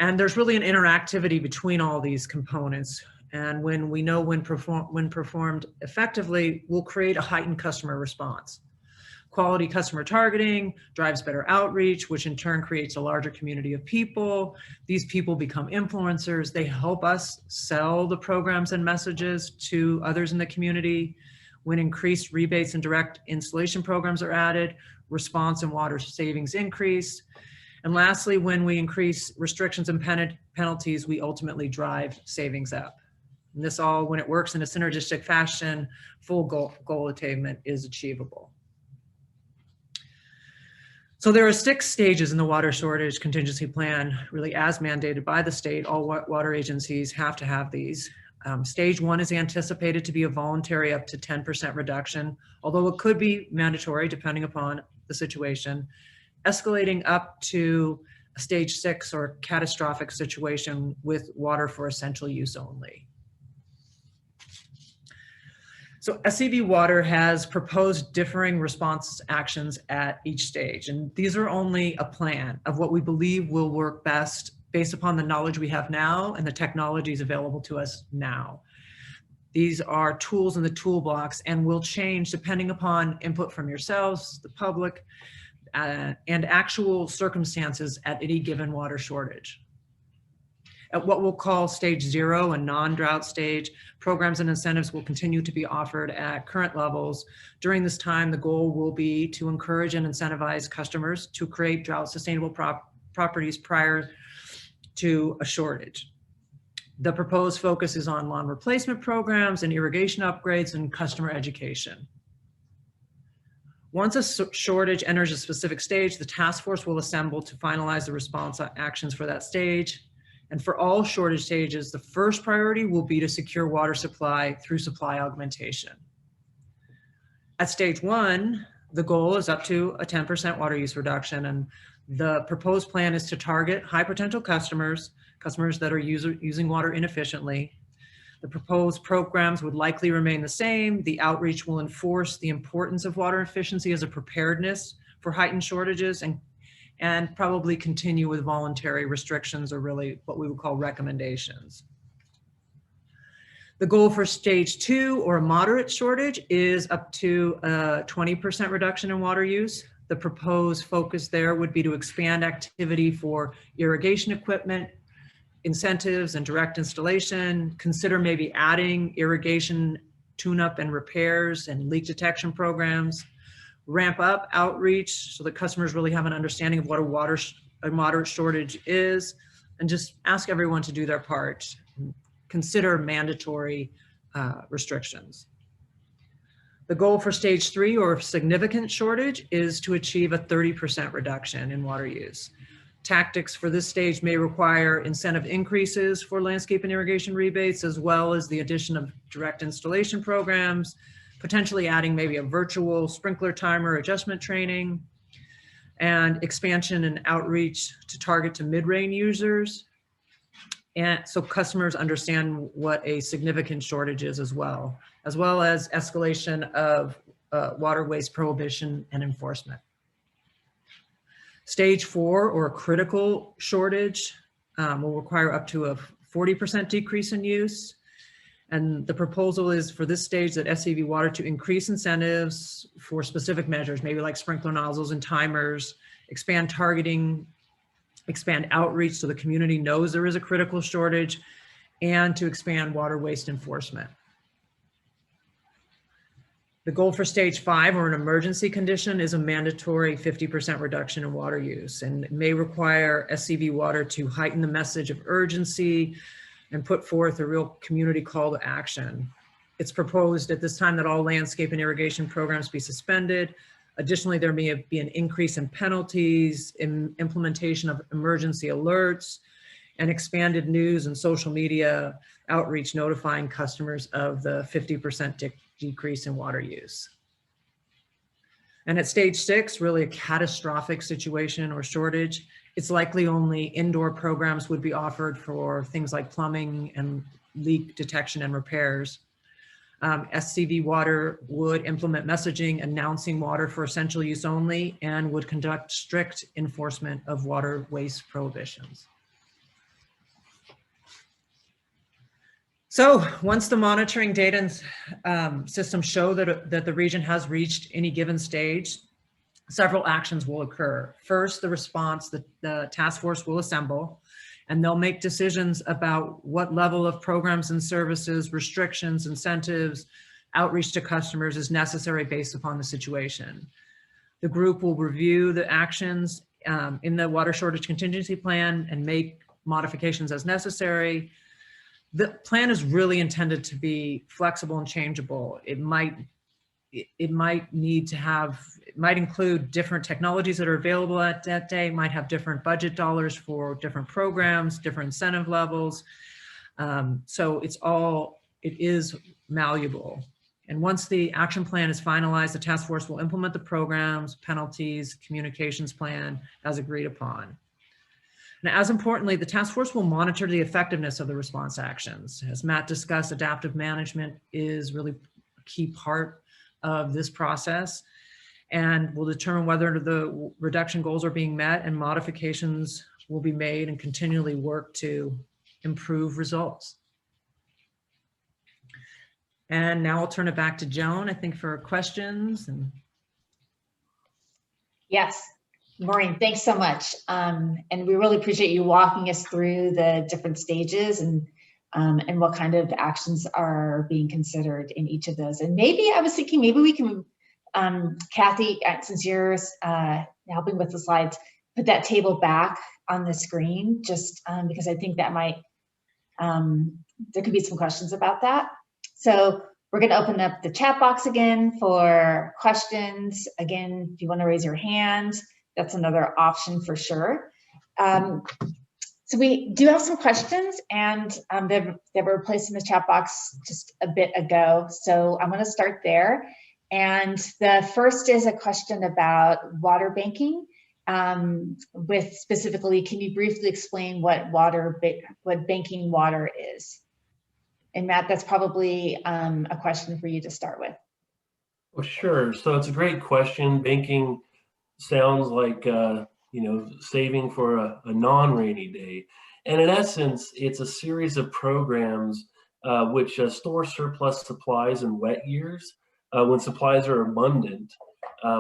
And there's really an interactivity between all these components. And when we know when performed effectively, we'll create a heightened customer response. Quality customer targeting drives better outreach, which in turn creates a larger community of people. These people become influencers. They help us sell the programs and messages to others in the community. When increased rebates and direct installation programs are added, response and water savings increase. And lastly, when we increase restrictions and penalties, we ultimately drive savings up. And this all, when it works in a synergistic fashion, full goal attainment is achievable. So there are 6 stages in the water shortage contingency plan, really as mandated by the state. All water agencies have to have these. Stage 1 is anticipated to be a voluntary up to 10% reduction, although it could be mandatory depending upon the situation, escalating up to a stage 6 or catastrophic situation with water for essential use only. So SCV Water has proposed differing response actions at each stage, and these are only a plan of what we believe will work best based upon the knowledge we have now and the technologies available to us now. These are tools in the toolbox and will change depending upon input from yourselves, the public, and actual circumstances at any given water shortage. At what we'll call stage 0, a non-drought stage, programs and incentives will continue to be offered at current levels. During this time, the goal will be to encourage and incentivize customers to create drought sustainable properties prior to a shortage. The proposed focus is on lawn replacement programs and irrigation upgrades and customer education. Once a shortage enters a specific stage, the task force will assemble to finalize the response actions for that stage. And for all shortage stages, the first priority will be to secure water supply through supply augmentation. At stage 1, the goal is up to a 10% water use reduction, and the proposed plan is to target high potential customers that are using water inefficiently. The proposed programs would likely remain the same. The outreach will enforce the importance of water efficiency as a preparedness for heightened shortages, and probably continue with voluntary restrictions, or really what we would call recommendations. The goal for stage 2, or a moderate shortage, is up to a 20% reduction in water use. The proposed focus there would be to expand activity for irrigation equipment, incentives and direct installation, consider maybe adding irrigation tune-up and repairs and leak detection programs, ramp up outreach so that customers really have an understanding of what a moderate shortage is, and just ask everyone to do their part. Consider mandatory restrictions. The goal for stage 3, or significant shortage, is to achieve a 30% reduction in water use. Tactics for this stage may require incentive increases for landscape and irrigation rebates, as well as the addition of direct installation programs, potentially adding maybe a virtual sprinkler timer adjustment training, and expansion and outreach to target to mid-range users. And so customers understand what a significant shortage is as well as escalation of water waste prohibition and enforcement. Stage 4, or critical shortage, will require up to a 40% decrease in use. And the proposal is for this stage that SCV Water to increase incentives for specific measures, maybe like sprinkler nozzles and timers, expand targeting, expand outreach so the community knows there is a critical shortage, and to expand water waste enforcement. The goal for stage 5, or an emergency condition, is a mandatory 50% reduction in water use, and it may require SCV Water to heighten the message of urgency and put forth a real community call to action. It's proposed at this time that all landscape and irrigation programs be suspended. Additionally, there may be an increase in penalties, in implementation of emergency alerts, and expanded news and social media outreach notifying customers of the 50% decrease in water use. And at stage 6, really a catastrophic situation or shortage, it's likely only indoor programs would be offered for things like plumbing and leak detection and repairs. SCV Water would implement messaging announcing water for essential use only, and would conduct strict enforcement of water waste prohibitions. So once the monitoring data systems show that the region has reached any given stage, several actions will occur. First, the response, the task force will assemble, and they'll make decisions about what level of programs and services, restrictions, incentives, outreach to customers is necessary based upon the situation. The group will review the actions in the Water Shortage Contingency Plan and make modifications as necessary. The plan is really intended to be flexible and changeable. It might include different technologies that are available at that day, might have different budget dollars for different programs, different incentive levels. So it is malleable. And once the action plan is finalized, the task force will implement the programs, penalties, communications plan as agreed upon. Now, as importantly, the task force will monitor the effectiveness of the response actions. As Matt discussed, adaptive management is really a key part of this process, and will determine whether the reduction goals are being met, and modifications will be made and continually work to improve results. And now I'll turn it back to Joan, I think, for questions. Yes, Maureen, thanks so much. And we really appreciate you walking us through the different stages and what kind of actions are being considered in each of those. And maybe I was thinking, maybe we can, Kathy, since you're helping with the slides, put that table back on the screen, just because I think that might, there could be some questions about that. So we're going to open up the chat box again for questions. Again, if you want to raise your hand, that's another option for sure. So we do have some questions, and they were placed in the chat box just a bit ago. So I'm going to start there. And the first is a question about water banking. With specifically, can you briefly explain what banking water is? And Matt, that's probably a question for you to start with. Well, sure. So it's a great question. Banking sounds like saving for a non-rainy day, and in essence, it's a series of programs which store surplus supplies in wet years when supplies are abundant,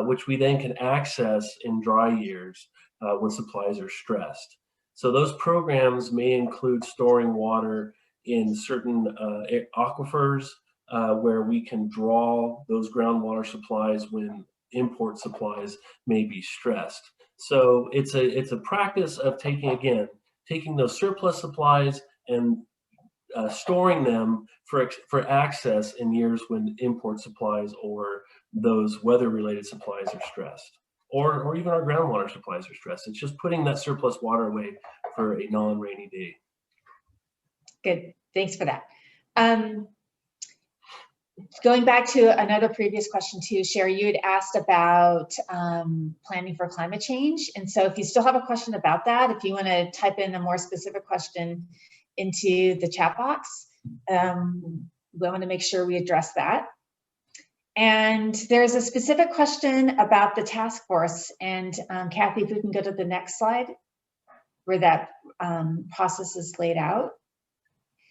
which we then can access in dry years when supplies are stressed. So those programs may include storing water in certain aquifers where we can draw those groundwater supplies when import supplies may be stressed. So it's a practice of taking those surplus supplies and storing them for access in years when import supplies or those weather-related supplies are stressed, or even our groundwater supplies are stressed. It's just putting that surplus water away for a non-rainy day. Good, thanks for that. Going back to another previous question too, Sherry, you had asked about planning for climate change. And so if you still have a question about that, if you want to type in a more specific question into the chat box, we want to make sure we address that. And there's a specific question about the task force. And Kathy, if we can go to the next slide where that process is laid out.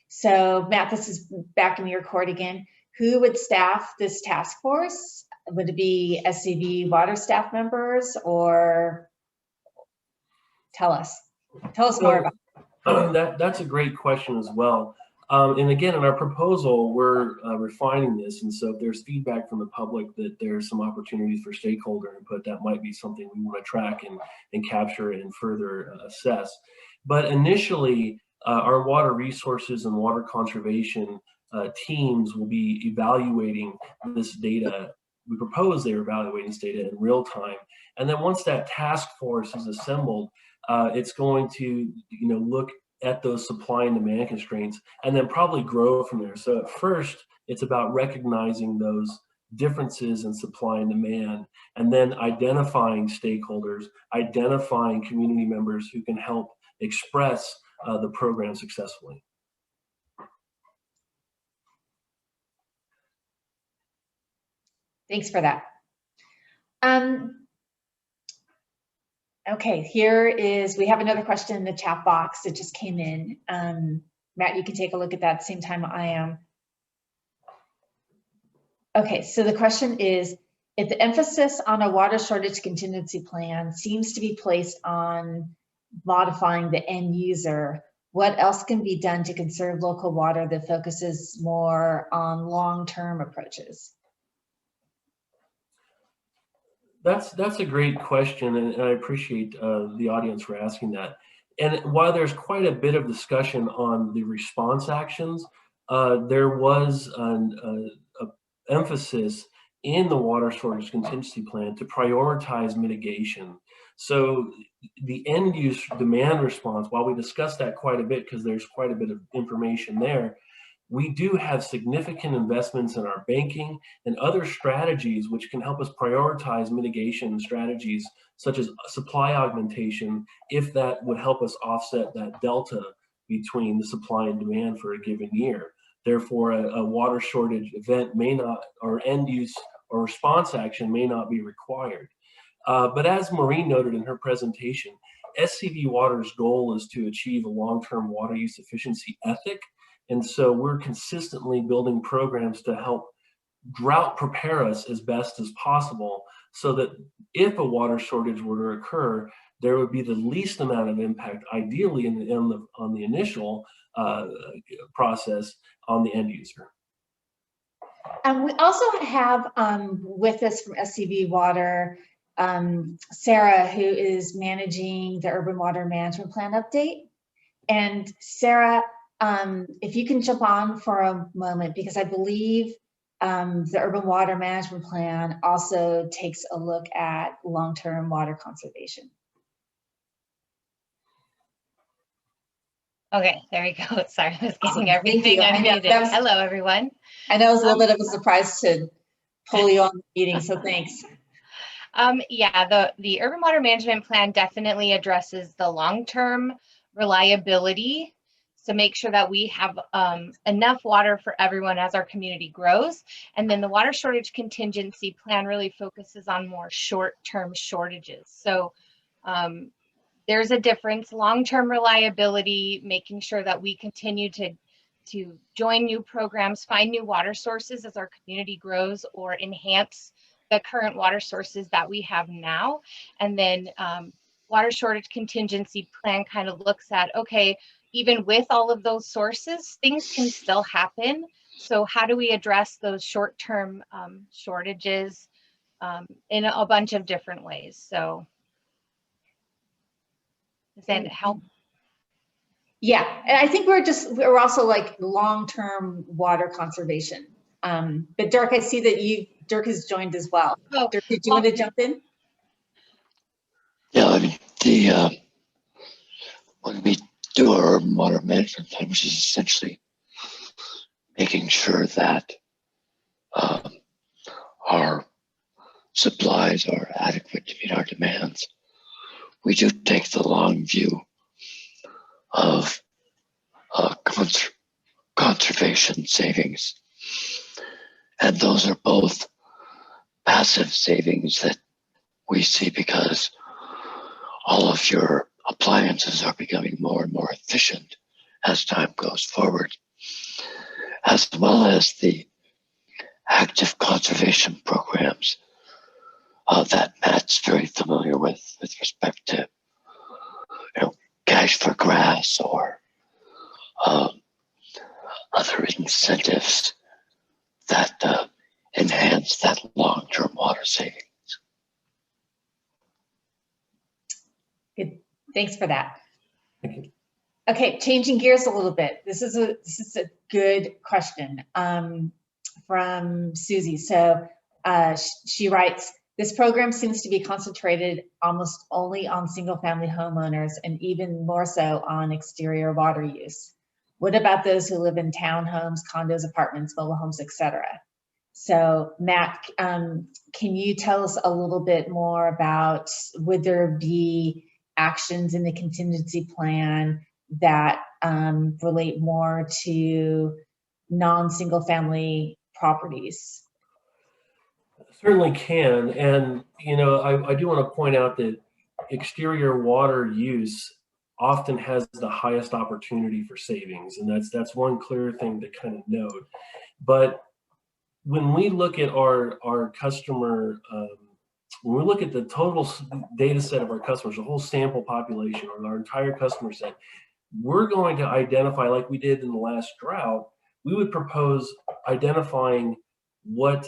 So Matt, this is back in your court again. Who would staff this task force? Would it be SCV Water staff members, or tell us more about it. That's a great question as well. And again, in our proposal, we're refining this. And so if there's feedback from the public that there's some opportunities for stakeholder input, that might be something we want to track and capture and further assess. But initially, our water resources and water conservation teams will be evaluating this data. We propose they're evaluating this data in real time. And then once that task force is assembled, it's going to look at those supply and demand constraints and then probably grow from there. So at first, it's about recognizing those differences in supply and demand, and then identifying stakeholders, identifying community members who can help express the program successfully. Thanks for that. Okay, we have another question in the chat box that just came in. Matt, you can take a look at that at the same time I am. Okay, so the question is, if the emphasis on a water shortage contingency plan seems to be placed on modifying the end user, what else can be done to conserve local water that focuses more on long-term approaches? That's a great question, and I appreciate the audience for asking that. And while there's quite a bit of discussion on the response actions, there was an emphasis in the Water Shortage Contingency Plan to prioritize mitigation. So the end use demand response, while we discussed that quite a bit because there's quite a bit of information there, we do have significant investments in our banking and other strategies which can help us prioritize mitigation strategies such as supply augmentation, if that would help us offset that delta between the supply and demand for a given year. Therefore, a water shortage event may not, or end use or response action may not be required. But as Maureen noted in her presentation, SCV Water's goal is to achieve a long-term water use efficiency ethic. And so we're consistently building programs to help drought prepare us as best as possible so that if a water shortage were to occur, there would be the least amount of impact, ideally on the initial process on the end user. We also have with us from SCV Water, Sarah, who is managing the Urban Water Management Plan update. And Sarah, if you can jump on for a moment, because I believe the Urban Water Management Plan also takes a look at long-term water conservation. Okay, there we go. Sorry, I was getting everything unmuted. Hello, everyone. I know it was a little bit of a surprise to pull you on the meeting, so thanks. Yeah, the Urban Water Management Plan definitely addresses the long-term reliability to make sure that we have enough water for everyone as our community grows. And then the Water Shortage Contingency Plan really focuses on more short-term shortages. So there's a difference, long-term reliability, making sure that we continue to join new programs, find new water sources as our community grows, or enhance the current water sources that we have now. And then Water Shortage Contingency Plan kind of looks at, okay, even with all of those sources, things can still happen. So how do we address those short-term shortages in a bunch of different ways? So does that help? Yeah, and I think we're also like long-term water conservation. But Dirk, I see that Dirk has joined as well. Oh, Dirk, did you want to jump in? Yeah, I mean, when we do our urban water management plan, which is essentially making sure that our supplies are adequate to meet our demands. We do take the long view of conservation savings. And those are both passive savings that we see because all of your appliances are becoming more and more efficient as time goes forward, as well as the active conservation programs that Matt's very familiar with respect to, cash for grass or other incentives that enhance that long-term water saving. Good. Thanks for that. Thank you. Okay, changing gears a little bit. This is a good question from Susie. So she writes, this program seems to be concentrated almost only on single-family homeowners and even more so on exterior water use. What about those who live in townhomes, condos, apartments, mobile homes, etc.? So Matt, can you tell us a little bit more about, would there be actions in the contingency plan that relate more to non-single family properties? Certainly can. And, I do want to point out that exterior water use often has the highest opportunity for savings. And that's one clear thing to kind of note. But when we look at our customer, when we look at the total data set of our customers, the whole sample population or our entire customer set, we're going to identify, like we did in the last drought, we would propose identifying where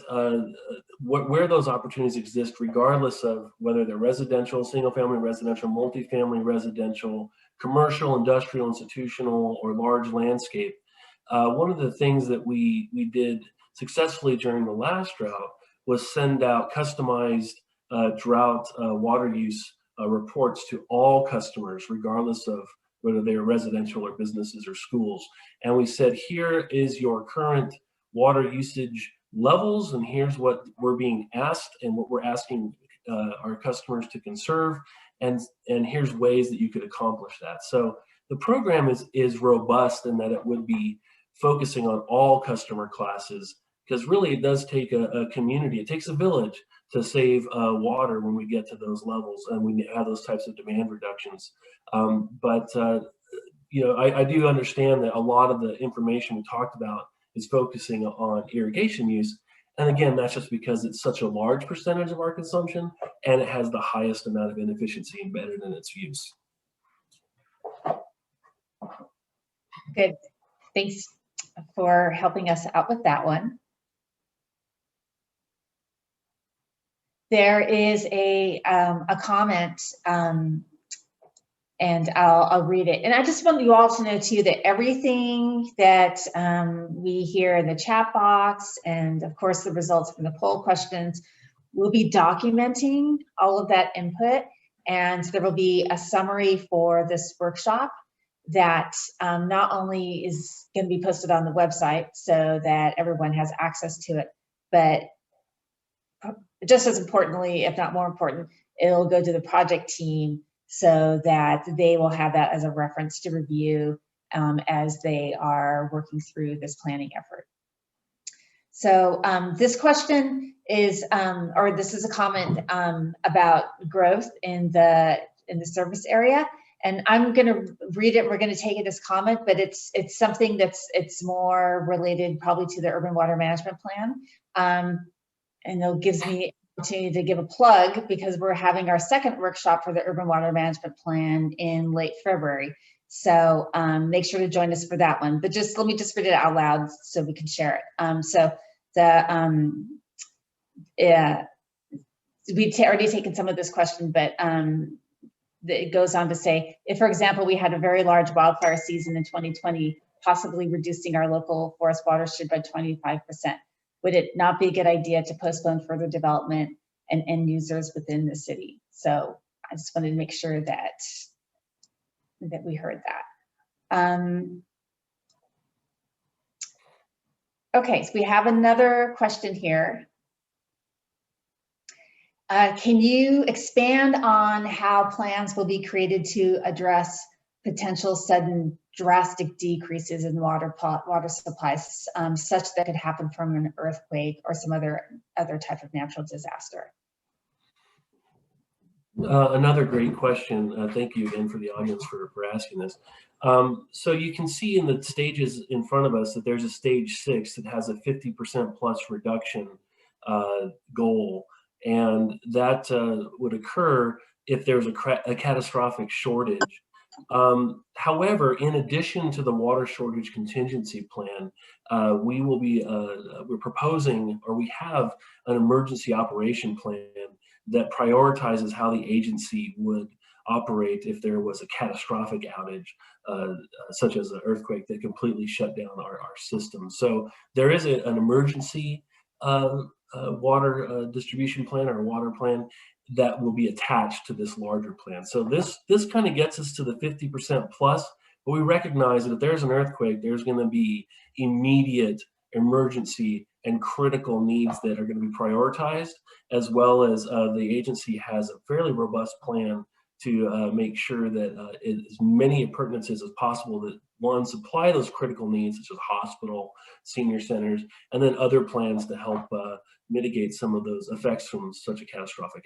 those opportunities exist, regardless of whether they're residential, single-family residential, multifamily residential, commercial, industrial, institutional, or large landscape. One of the things that we did successfully during the last drought was send out customized drought water use reports to all customers, regardless of whether they are residential or businesses or schools. And we said, here is your current water usage levels, and here's what we're being asked and what we're asking our customers to conserve, and here's ways that you could accomplish that. So the program is robust in that it would be focusing on all customer classes, because really it does take a community, it takes a village to save water when we get to those levels and we have those types of demand reductions. I do understand that a lot of the information we talked about is focusing on irrigation use. And again, that's just because it's such a large percentage of our consumption and it has the highest amount of inefficiency embedded in its use. Good. Thanks for helping us out with that one. There is a comment, and I'll read it. And I just want you all to know too that everything that we hear in the chat box, and of course the results from the poll questions, we'll be documenting all of that input. And there will be a summary for this workshop that not only is going to be posted on the website so that everyone has access to it, but just as importantly, if not more important, it'll go to the project team so that they will have that as a reference to review as they are working through this planning effort. So this question is, or this is a comment about growth in the service area. And I'm going to read it. We're going to take it as comment, but it's something it's more related probably to the Urban Water Management Plan. And it gives me an opportunity to give a plug because we're having our second workshop for the Urban Water Management Plan in late February. So make sure to join us for that one. But let me just read it out loud so we can share it. We've already taken some of this question, but it goes on to say, if, for example, we had a very large wildfire season in 2020, possibly reducing our local forest watershed by 25%, would it not be a good idea to postpone further development and end users within the city? So I just wanted to make sure that we heard that. Okay, so we have another question here. Can you expand on how plans will be created to address potential sudden drastic decreases in water supplies, such that could happen from an earthquake or some other type of natural disaster? Another great question. Thank you again for the audience for asking this. So you can see in the stages in front of us that there's a stage 6 that has a 50% plus reduction goal. And that would occur if there's a catastrophic shortage. However, in addition to the Water Shortage Contingency Plan, we're proposing, or we have an emergency operation plan that prioritizes how the agency would operate if there was a catastrophic outage, such as an earthquake that completely shut down our system. So there is an emergency water distribution plan, or water plan, that will be attached to this larger plan. So this kind of gets us to the 50% plus, but we recognize that if there's an earthquake, there's going to be immediate emergency and critical needs that are going to be prioritized, as well as the agency has a fairly robust plan to make sure that as many appurtenances as possible that, one, supply those critical needs, such as hospital, senior centers, and then other plans to help mitigate some of those effects from such a catastrophic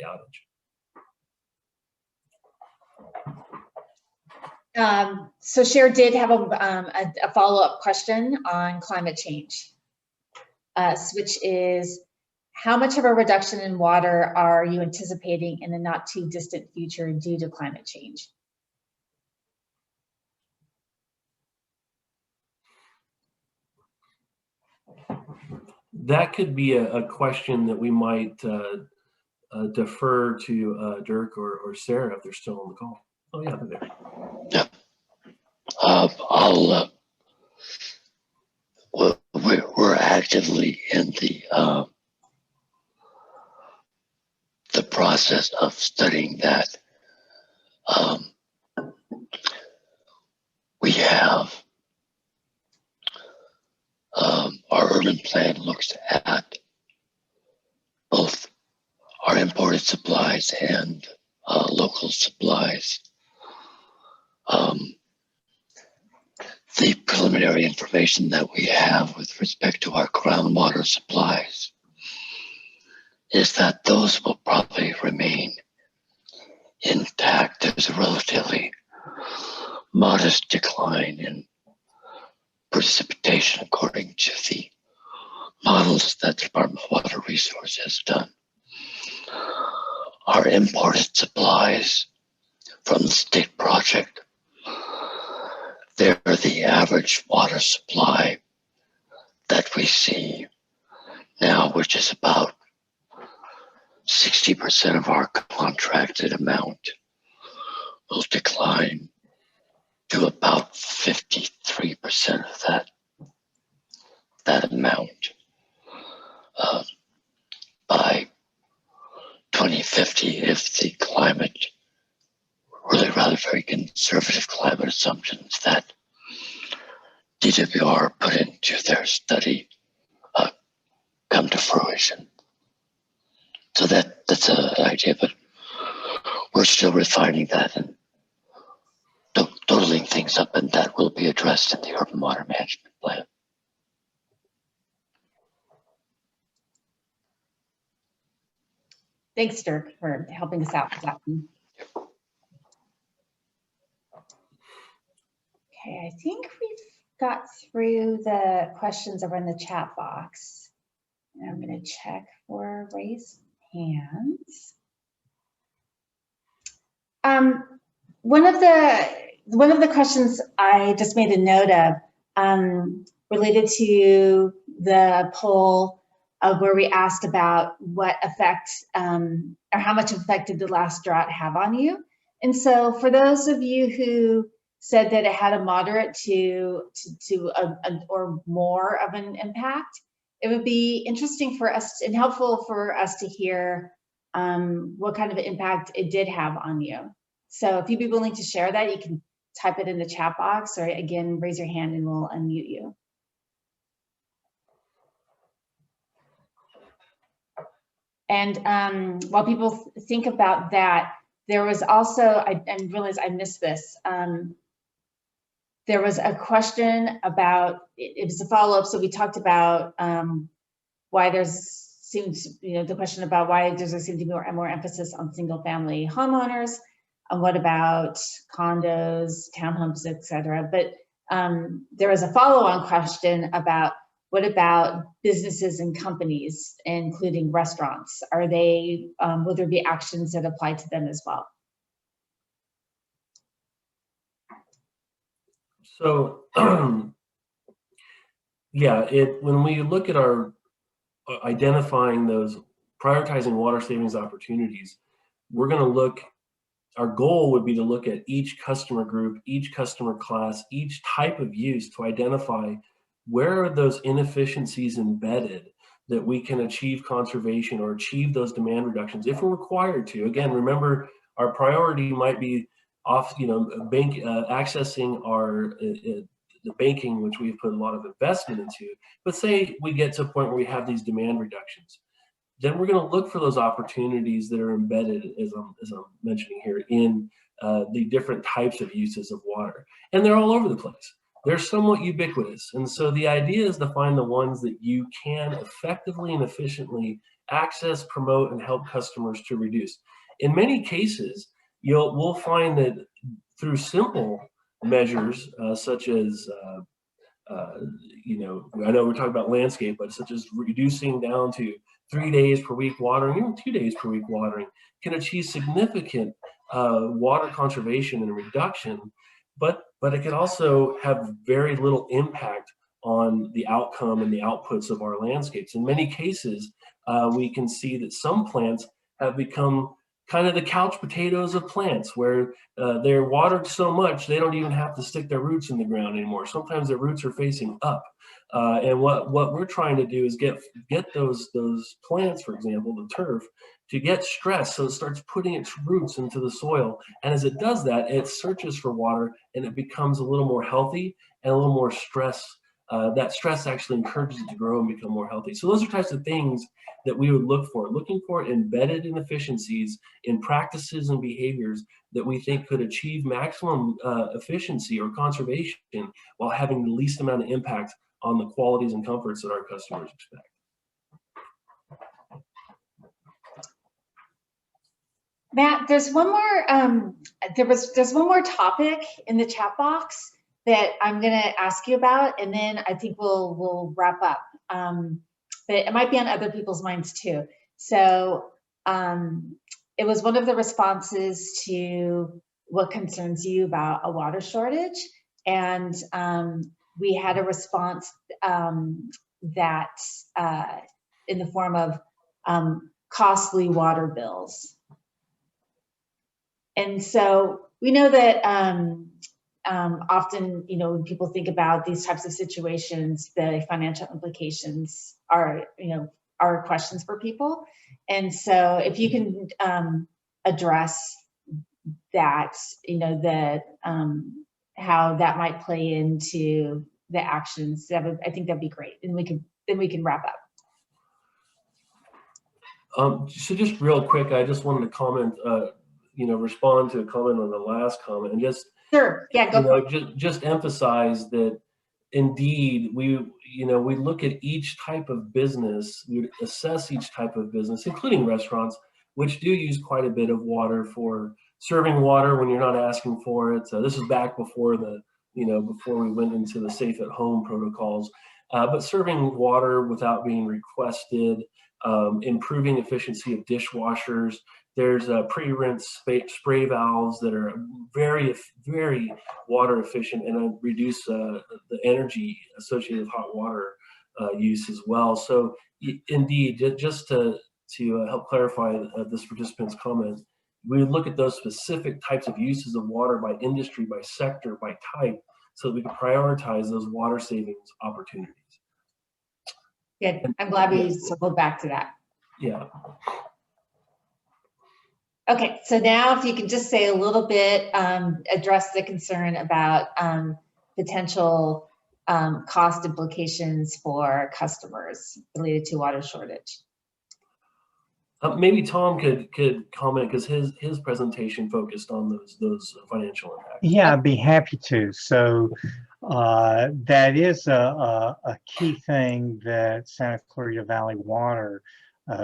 outage. So Cher did have a follow-up question on climate change, which is, how much of a reduction in water are you anticipating in the not too distant future due to climate change? That could be a question that we might defer to Dirk or Sarah if they're still on the call. Oh yeah, they're there. Yeah. We're actively in the process of studying that. We have our urban plan looks at both our imported supplies and local supplies. The preliminary information that we have with respect to our groundwater supplies is that those will probably remain intact. There's a relatively modest decline in precipitation according to the models that the Department of Water Resources has done. Our imported supplies from the state project, they're the average water supply that we see now, which is about 60% of our contracted amount, will decline to about 53% of that amount by 2050, if the climate, really rather very conservative climate assumptions that DWR put into their study come to fruition. So that's an idea, but we're still refining that and totaling things up, and that will be addressed in the Urban Water Management Plan. Thanks, Dirk, for helping us out with that one. Okay, I think we've got through the questions over in the chat box. And I'm going to check for raised hands. One of the questions I just made a note of related to the poll of where we asked about what effect or how much effect did the last drought have on you. And so for those of you who said that it had a moderate to or more of an impact, it would be interesting for us and helpful for us to hear what kind of impact it did have on you. So if you'd be willing to share that, you can type it in the chat box, or again, raise your hand and we'll unmute you. And while people think about that, there was also, I realized I missed this. There was a question about, it was a follow-up. So we talked about why the question about why does there seem to be more emphasis on single family homeowners, and what about condos, townhomes, et cetera. But there was a follow-on question about what about businesses and companies, including restaurants? Are they, will there be actions that apply to them as well? So, yeah, when we look at our identifying those, prioritizing water savings opportunities, we're going to look, our goal would be to look at each customer group, each customer class, each type of use to identify where are those inefficiencies embedded that we can achieve conservation or achieve those demand reductions if we're required to. Again, remember, our priority might be accessing our the banking, which we've put a lot of investment into. But say we get to a point where we have these demand reductions, then we're going to look for those opportunities that are embedded, as I'm mentioning here, in the different types of uses of water. And they're all over the place. They're somewhat ubiquitous. And so the idea is to find the ones that you can effectively and efficiently access, promote, and help customers to reduce. In many cases, we'll find that through simple measures, such as, I know we're talking about landscape, but such as reducing down to 3 days per week watering, even 2 days per week watering, can achieve significant water conservation and reduction, but it can also have very little impact on the outcome and the outputs of our landscapes. In many cases, we can see that some plants have become kind of the couch potatoes of plants, where they're watered so much they don't even have to stick their roots in the ground anymore. Sometimes their roots are facing up. And what we're trying to do is get those plants, for example, the turf, to get stressed so it starts putting its roots into the soil. And as it does that, it searches for water and it becomes a little more healthy and a little more stress. That stress actually encourages it to grow and become more healthy. So those are types of things that we would looking for embedded inefficiencies in practices and behaviors that we think could achieve maximum efficiency or conservation while having the least amount of impact on the qualities and comforts that our customers expect. Matt, there's one more. There's one more topic in the chat box that I'm going to ask you about, and then I think we'll wrap up. But it might be on other people's minds too. So it was one of the responses to what concerns you about a water shortage, and we had a response that in the form of costly water bills. And so we know that often, when people think about these types of situations, the financial implications are questions for people. And so if you can address that, how that might play into the actions, I think that'd be great. And then we can wrap up. So just real quick, I just wanted to comment, respond to a comment on the last comment, and just sure, yeah, go for it. Just emphasize that indeed we look at each type of business, we assess each type of business, including restaurants, which do use quite a bit of water for serving water when you're not asking for it. So this is back before before we went into the safe at home protocols, but serving water without being requested, improving efficiency of dishwashers. There's pre-rinse spray valves that are very, very water efficient and reduce the energy associated with hot water use as well. So indeed, just to help clarify this participant's comment, we would look at those specific types of uses of water by industry, by sector, by type, so that we can prioritize those water savings opportunities. Good. I'm glad we circled back to that. Yeah. Okay, so now if you can just say a little bit, address the concern about potential cost implications for customers related to water shortage. Maybe Tom could comment because his presentation focused on those financial impacts. Yeah, I'd be happy to. So that is a key thing that Santa Clarita Valley Water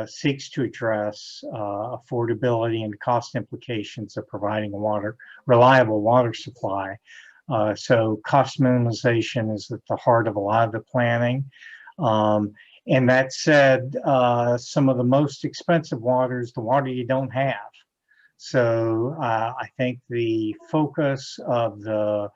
seeks to address, affordability and cost implications of providing a reliable water supply. So cost minimization is at the heart of a lot of the planning. And that said, some of the most expensive water is the water you don't have. So I think the focus of the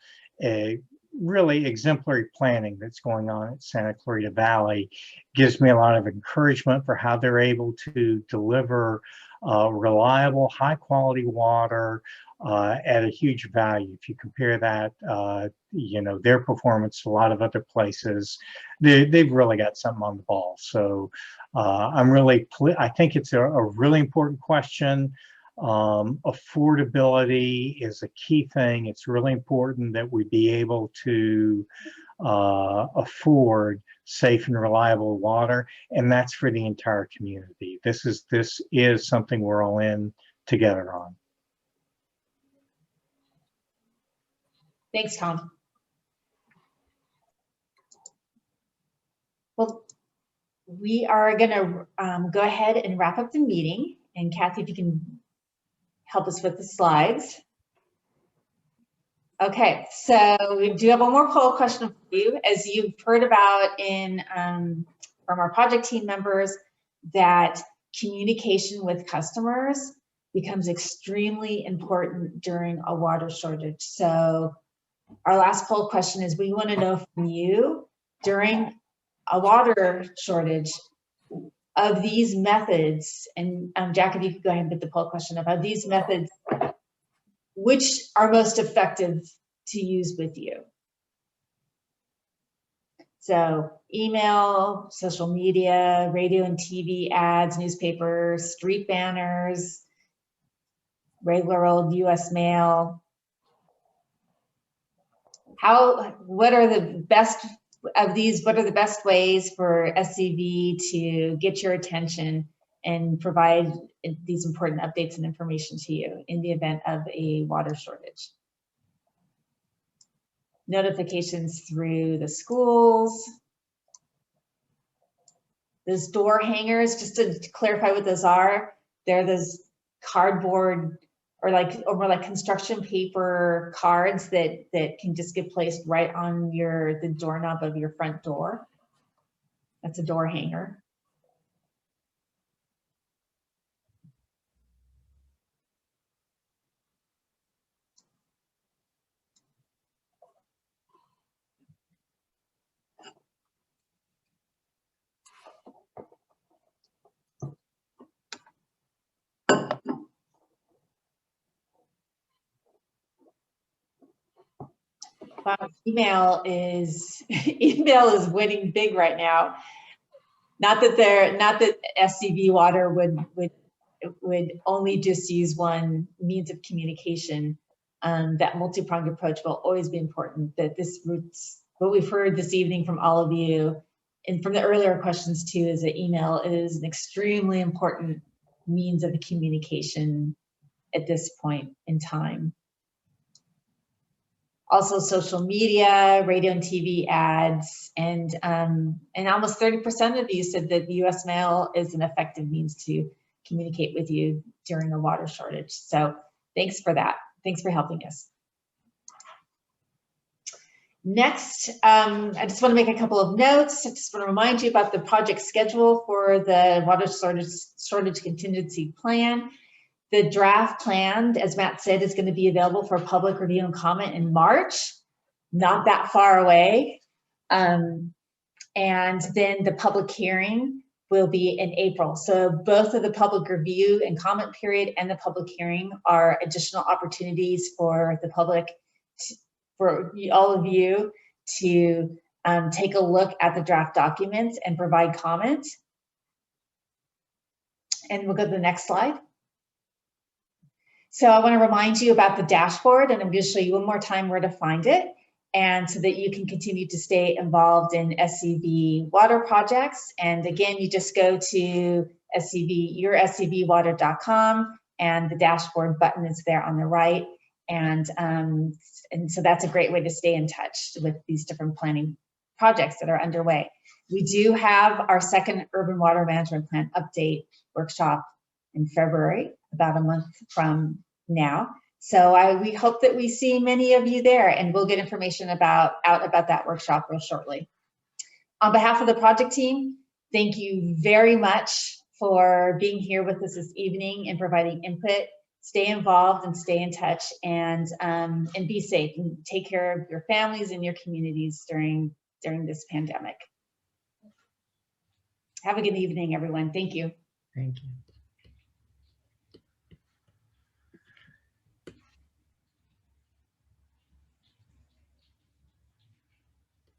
really exemplary planning that's going on at Santa Clarita Valley gives me a lot of encouragement for how they're able to deliver reliable, high quality water at a huge value. If you compare that, you know, their performance to a lot of other places, they've really got something on the ball. So I think it's a really important question. Affordability is a key thing. It's really important that we be able to afford safe and reliable water, and that's for the entire community. This is something we're all in together on. Thanks, Tom. Well, we are going to go ahead and wrap up the meeting. And Kathy, if you can help us with the slides. Okay, so we do have one more poll question for you. As you've heard about from our project team members, that communication with customers becomes extremely important during a water shortage. So our last poll question is, we want to know from you, during a water shortage, of these methods, and Jack, if you could go ahead and put the poll question up, of these methods, which are most effective to use with you? So email, social media, radio and TV ads, newspapers, street banners, regular old US mail. What are the best of these? What are the best ways for SCV to get your attention and provide these important updates and information to you in the event of a water shortage? Notifications through the schools. Those door hangers, just to clarify what those are, they're those cardboard or more like construction paper cards that can just get placed right on the doorknob of your front door. That's a door hanger. Email is winning big right now. Not that SCV Water would only just use one means of communication. That multi-pronged approach will always be important. That this roots what we've heard this evening from all of you, and from the earlier questions too, is that email is an extremely important means of communication at this point in time. Also social media, radio and TV ads, and almost 30% of you said that the US mail is an effective means to communicate with you during a water shortage. So thanks for that. Thanks for helping us. Next, I just want to make a couple of notes. I just want to remind you about the project schedule for the Water Shortage Contingency Plan. The draft plan, as Matt said, is going to be available for public review and comment in March, not that far away. And then the public hearing will be in April. So both of the public review and comment period and the public hearing are additional opportunities for the public, for all of you to take a look at the draft documents and provide comment. And we'll go to the next slide. So I want to remind you about the dashboard, and I'm going to show you one more time where to find it, and so that you can continue to stay involved in SCV water projects. And again, you just go to yourscvwater.com, and the dashboard button is there on the right. And so that's a great way to stay in touch with these different planning projects that are underway. We do have our second Urban Water Management Plan update workshop in February, about a month from now. So we hope that we see many of you there, and we'll get information out about that workshop real shortly. On behalf of the project team, thank you very much for being here with us this evening and providing input. Stay involved and stay in touch, and be safe, and take care of your families and your communities during this pandemic. Have a good evening, everyone. Thank you. Thank you.